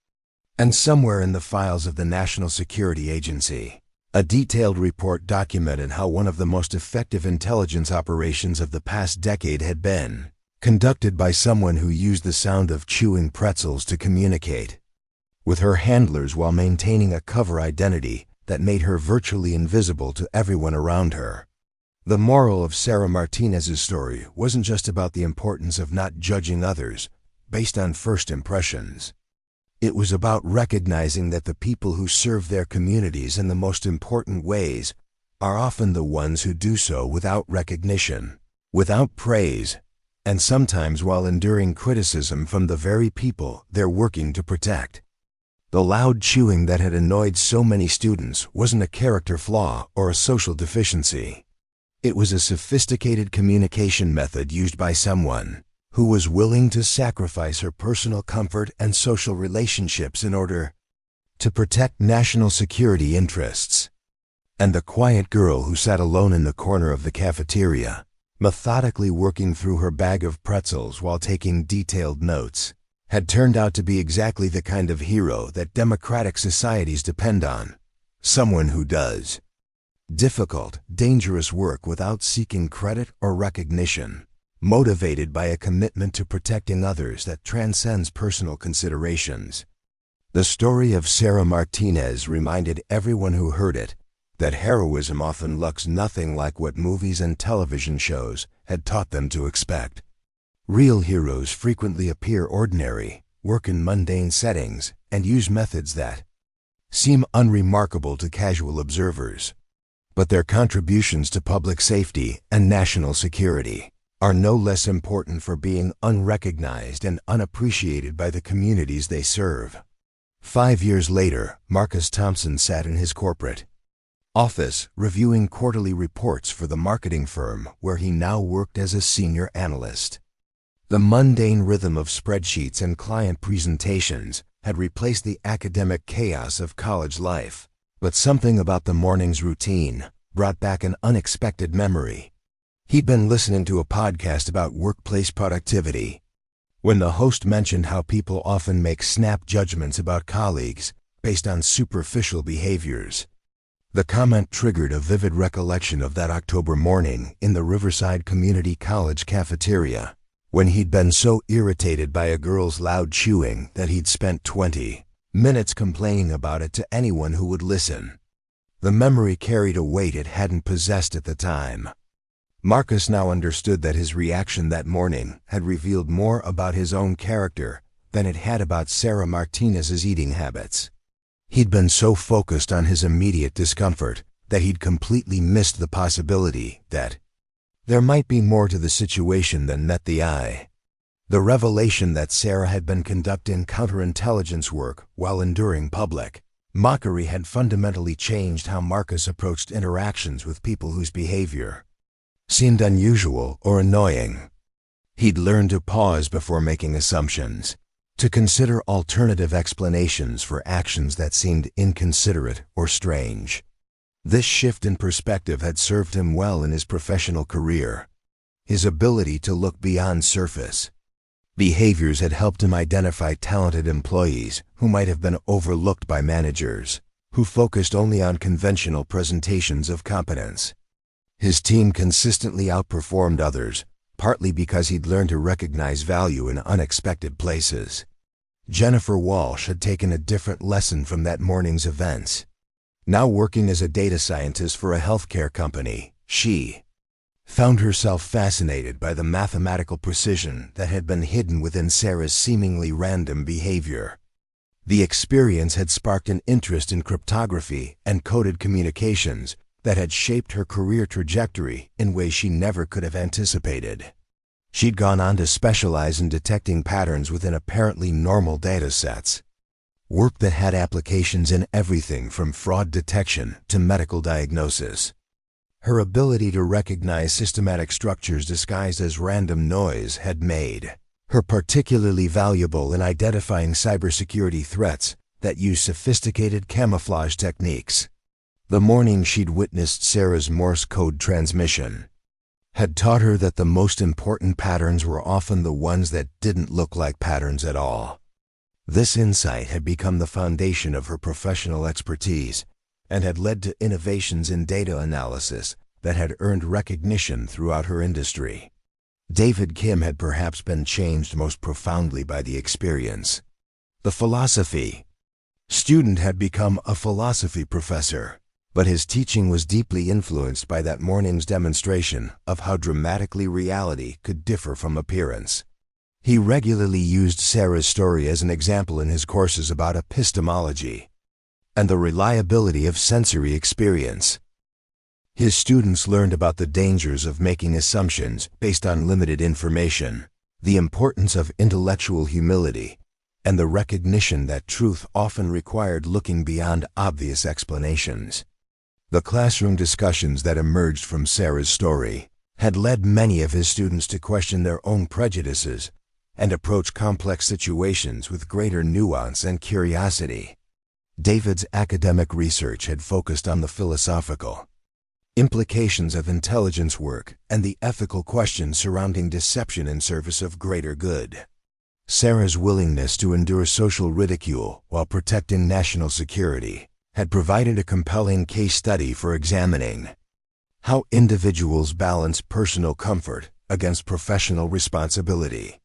Speaker 1: And somewhere in the files of the National Security Agency, a detailed report documented how one of the most effective intelligence operations of the past decade had been conducted by someone who used the sound of chewing pretzels to communicate with her handlers while maintaining a cover identity that made her virtually invisible to everyone around her. The moral of Sarah Martinez's story wasn't just about the importance of not judging others based on first impressions. It was about recognizing that the people who serve their communities in the most important ways are often the ones who do so without recognition, without praise, and sometimes while enduring criticism from the very people they're working to protect. The loud chewing that had annoyed so many students wasn't a character flaw or a social deficiency. It was a sophisticated communication method used by someone who was willing to sacrifice her personal comfort and social relationships in order to protect national security interests. And the quiet girl who sat alone in the corner of the cafeteria, methodically working through her bag of pretzels while taking detailed notes, had turned out to be exactly the kind of hero that democratic societies depend on. Someone who does difficult, dangerous work without seeking credit or recognition, motivated by a commitment to protecting others that transcends personal considerations. The story of Sarah Martinez reminded everyone who heard it that heroism often looks nothing like what movies and television shows had taught them to expect. Real heroes frequently appear ordinary, work in mundane settings, and use methods that seem unremarkable to casual observers. But their contributions to public safety and national security are no less important for being unrecognized and unappreciated by the communities they serve. 5 years later, Marcus Thompson sat in his corporate office reviewing quarterly reports for the marketing firm where he now worked as a senior analyst. The mundane rhythm of spreadsheets and client presentations had replaced the academic chaos of college life, but something about the morning's routine brought back an unexpected memory. He'd been listening to a podcast about workplace productivity when the host mentioned how people often make snap judgments about colleagues based on superficial behaviors. The comment triggered a vivid recollection of that October morning in the Riverside Community College cafeteria, when he'd been so irritated by a girl's loud chewing that he'd spent 20 minutes complaining about it to anyone who would listen. The memory carried a weight it hadn't possessed at the time. Marcus now understood that his reaction that morning had revealed more about his own character than it had about Sarah Martinez's eating habits. He'd been so focused on his immediate discomfort that he'd completely missed the possibility that there might be more to the situation than met the eye. The revelation that Sarah had been conducting counterintelligence work while enduring public mockery had fundamentally changed how Marcus approached interactions with people whose behavior seemed unusual or annoying. He'd learned to pause before making assumptions, to consider alternative explanations for actions that seemed inconsiderate or strange. This shift in perspective had served him well in his professional career. His ability to look beyond surface behaviors had helped him identify talented employees who might have been overlooked by managers, who focused only on conventional presentations of competence. His team consistently outperformed others, partly because he'd learned to recognize value in unexpected places. Jennifer Walsh had taken a different lesson from that morning's events. Now working as a data scientist for a healthcare company, she found herself fascinated by the mathematical precision that had been hidden within Sarah's seemingly random behavior. The experience had sparked an interest in cryptography and coded communications that had shaped her career trajectory in ways she never could have anticipated. She'd gone on to specialize in detecting patterns within apparently normal data sets, work that had applications in everything from fraud detection to medical diagnosis. Her ability to recognize systematic structures disguised as random noise had made her particularly valuable in identifying cybersecurity threats that use sophisticated camouflage techniques. The morning she'd witnessed Sarah's Morse code transmission had taught her that the most important patterns were often the ones that didn't look like patterns at all. This insight had become the foundation of her professional expertise and had led to innovations in data analysis that had earned recognition throughout her industry. David Kim had perhaps been changed most profoundly by the experience. The philosophy student had become a philosophy professor, but his teaching was deeply influenced by that morning's demonstration of how dramatically reality could differ from appearance. He regularly used Sarah's story as an example in his courses about epistemology and the reliability of sensory experience. His students learned about the dangers of making assumptions based on limited information, the importance of intellectual humility, and the recognition that truth often required looking beyond obvious explanations. The classroom discussions that emerged from Sarah's story had led many of his students to question their own prejudices and approach complex situations with greater nuance and curiosity. David's academic research had focused on the philosophical implications of intelligence work and the ethical questions surrounding deception in service of greater good. Sarah's willingness to endure social ridicule while protecting national security had provided a compelling case study for examining how individuals balance personal comfort against professional responsibility.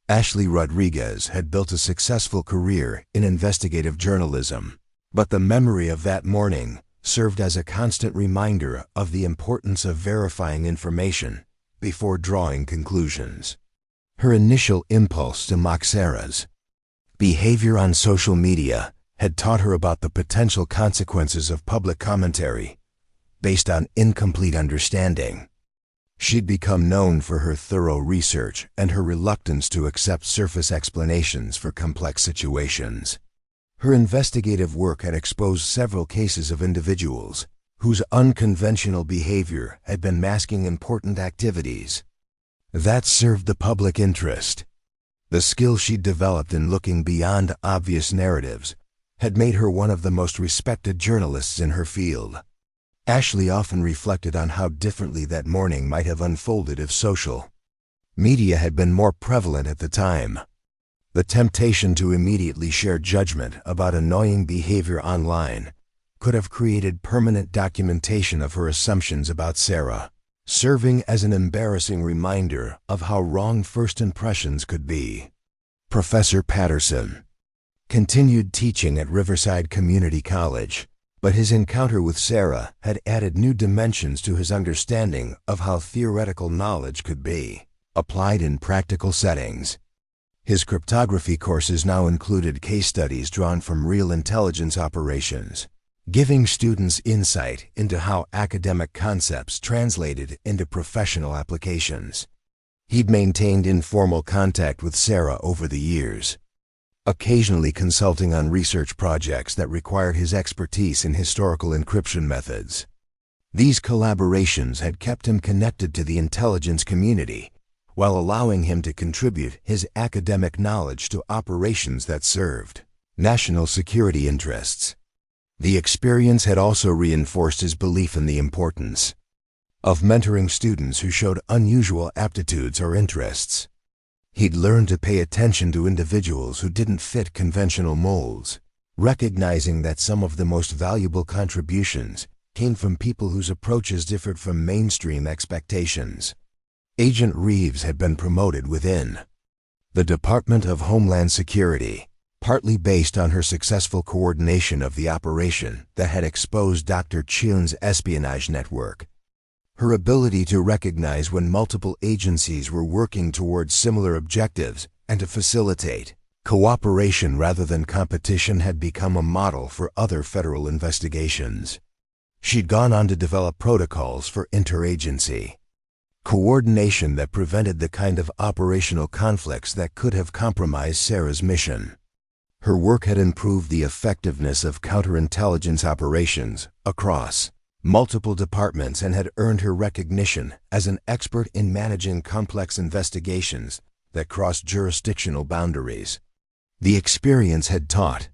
Speaker 1: Ashley Rodriguez had built a successful career in investigative journalism, but the memory of that morning served as a constant reminder of the importance of verifying information before drawing conclusions. Her initial impulse to mock Sarah's behavior on social media had taught her about the potential consequences of public commentary based on incomplete understanding. She'd become known for her thorough research and her reluctance to accept surface explanations for complex situations. Her investigative work had exposed several cases of individuals whose unconventional behavior had been masking important activities that served the public interest. The skill she'd developed in looking beyond obvious narratives had made her one of the most respected journalists in her field. Ashley often reflected on how differently that morning might have unfolded if social media had been more prevalent at the time. The temptation to immediately share judgment about annoying behavior online could have created permanent documentation of her assumptions about Sarah, serving as an embarrassing reminder of how wrong first impressions could be. Professor Patterson continued teaching at Riverside Community College, but his encounter with Sarah had added new dimensions to his understanding of how theoretical knowledge could be applied in practical settings. His cryptography courses now included case studies drawn from real intelligence operations, giving students insight into how academic concepts translated into professional applications. He'd maintained informal contact with Sarah over the years, occasionally consulting on research projects that required his expertise in historical encryption methods. These collaborations had kept him connected to the intelligence community, while allowing him to contribute his academic knowledge to operations that served national security interests. The experience had also reinforced his belief in the importance of mentoring students who showed unusual aptitudes or interests. He'd learned to pay attention to individuals who didn't fit conventional molds, recognizing that some of the most valuable contributions came from people whose approaches differed from mainstream expectations. Agent Reeves had been promoted within the Department of Homeland Security, partly based on her successful coordination of the operation that had exposed Dr. Chun's espionage network. Her ability to recognize when multiple agencies were working towards similar objectives and to facilitate cooperation rather than competition had become a model for other federal investigations. She'd gone on to develop protocols for interagency coordination that prevented the kind of operational conflicts that could have compromised Sarah's mission. Her work had improved the effectiveness of counterintelligence operations across multiple departments and had earned her recognition as an expert in managing complex investigations that crossed jurisdictional boundaries. The experience had taught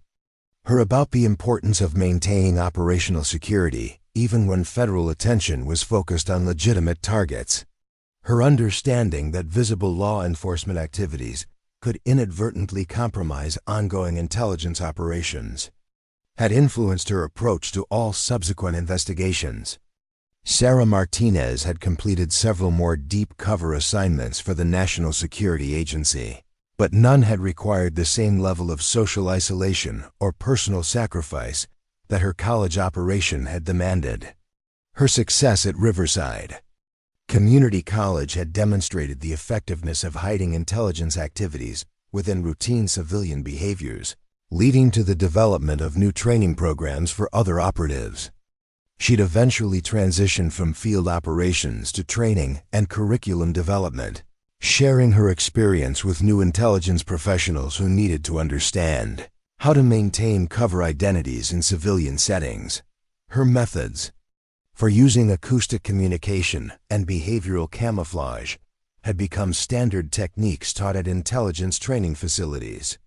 Speaker 1: her about the importance of maintaining operational security even when federal attention was focused on legitimate targets. Her understanding that visible law enforcement activities could inadvertently compromise ongoing intelligence operations had influenced her approach to all subsequent investigations. Sarah Martinez had completed several more deep cover assignments for the National Security Agency, but none had required the same level of social isolation or personal sacrifice that her college operation had demanded. Her success at Riverside Community College had demonstrated the effectiveness of hiding intelligence activities within routine civilian behaviors, leading to the development of new training programs for other operatives. She'd eventually transitioned from field operations to training and curriculum development, sharing her experience with new intelligence professionals who needed to understand how to maintain cover identities in civilian settings. Her methods for using acoustic communication and behavioral camouflage had become standard techniques taught at intelligence training facilities.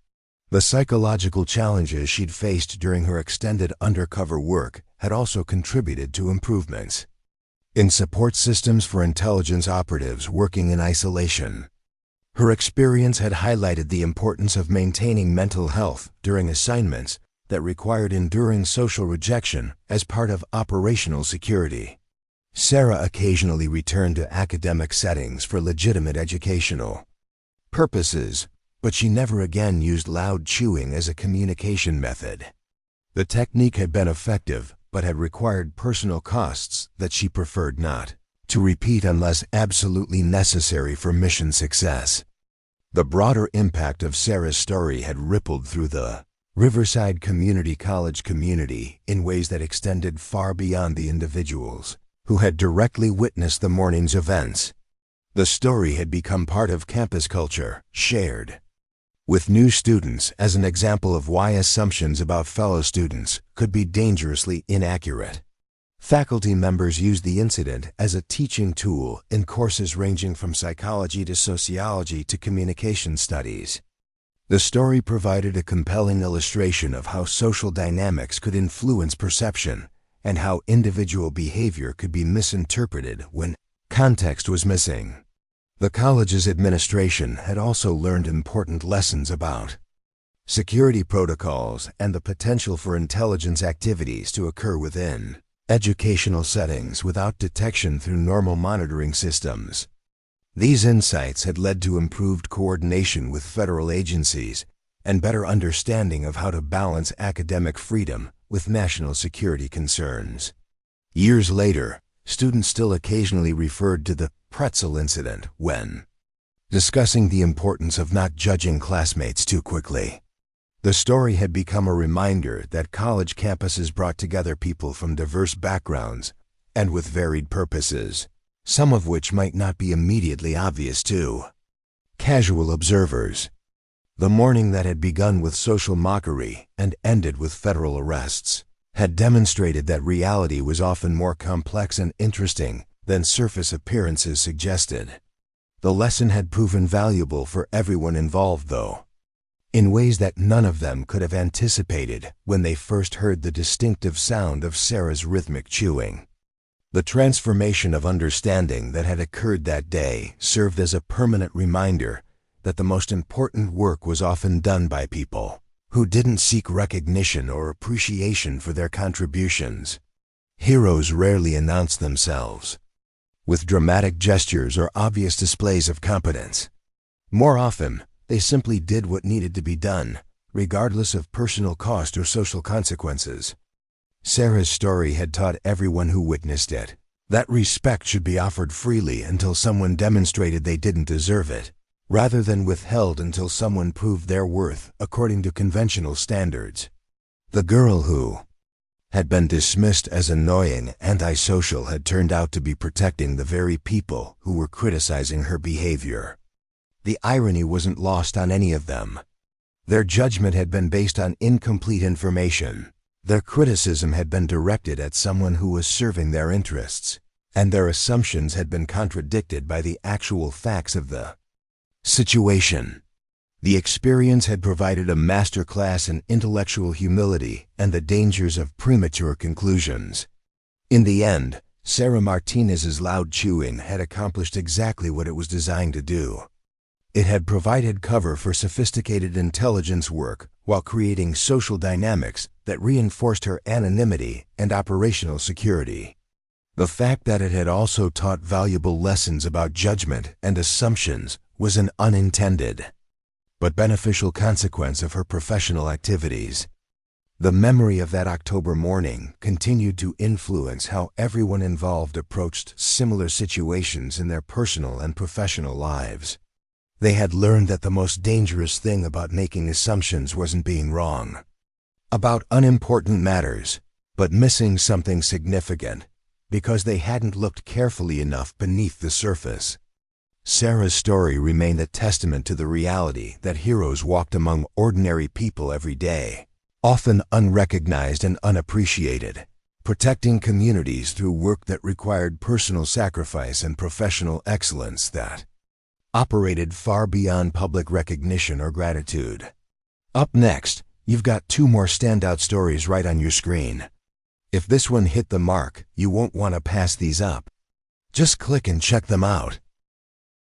Speaker 1: The psychological challenges she'd faced during her extended undercover work had also contributed to improvements in support systems for intelligence operatives working in isolation. Her experience had highlighted the importance of maintaining mental health during assignments that required enduring social rejection as part of operational security. Sarah occasionally returned to academic settings for legitimate educational purposes, but she never again used loud chewing as a communication method. The technique had been effective, but had required personal costs that she preferred not to repeat unless absolutely necessary for mission success. The broader impact of Sarah's story had rippled through the Riverside Community College community in ways that extended far beyond the individuals who had directly witnessed the morning's events. The story had become part of campus culture, shared with new students as an example of why assumptions about fellow students could be dangerously inaccurate. Faculty members used the incident as a teaching tool in courses ranging from psychology to sociology to communication studies. The story provided a compelling illustration of how social dynamics could influence perception and how individual behavior could be misinterpreted when context was missing. The college's administration had also learned important lessons about security protocols and the potential for intelligence activities to occur within educational settings without detection through normal monitoring systems. These insights had led to improved coordination with federal agencies and better understanding of how to balance academic freedom with national security concerns. Years later, students still occasionally referred to the pretzel incident when discussing the importance of not judging classmates too quickly. The story had become a reminder that college campuses brought together people from diverse backgrounds and with varied purposes, some of which might not be immediately obvious to casual observers. The morning that had begun with social mockery and ended with federal arrests had demonstrated that reality was often more complex and interesting than surface appearances suggested. The lesson had proven valuable for everyone involved, though, in ways that none of them could have anticipated when they first heard the distinctive sound of Sarah's rhythmic chewing. The transformation of understanding that had occurred that day served as a permanent reminder that the most important work was often done by people who didn't seek recognition or appreciation for their contributions. Heroes rarely announced themselves with dramatic gestures or obvious displays of competence. More often, they simply did what needed to be done, regardless of personal cost or social consequences. Sarah's story had taught everyone who witnessed it that respect should be offered freely until someone demonstrated they didn't deserve it, rather than withheld until someone proved their worth according to conventional standards. The girl who had been dismissed as annoying, antisocial, had turned out to be protecting the very people who were criticizing her behavior. The irony wasn't lost on any of them. Their judgment had been based on incomplete information. Their criticism had been directed at someone who was serving their interests, and their assumptions had been contradicted by the actual facts of the situation. The experience had provided a masterclass in intellectual humility and the dangers of premature conclusions. In the end, Sarah Martinez's loud chewing had accomplished exactly what it was designed to do. It had provided cover for sophisticated intelligence work while creating social dynamics that reinforced her anonymity and operational security. The fact that it had also taught valuable lessons about judgment and assumptions was an unintended but beneficial consequence of her professional activities. The memory of that October morning continued to influence how everyone involved approached similar situations in their personal and professional lives. They had learned that the most dangerous thing about making assumptions wasn't being wrong about unimportant matters, but missing something significant because they hadn't looked carefully enough beneath the surface. Sarah's story remained a testament to the reality that heroes walked among ordinary people every day, often unrecognized and unappreciated, protecting communities through work that required personal sacrifice and professional excellence that operated far beyond public recognition or gratitude. Up next, you've got 2 more standout stories right on your screen. If this one hit the mark, you won't want to pass these up. Just click and check them out.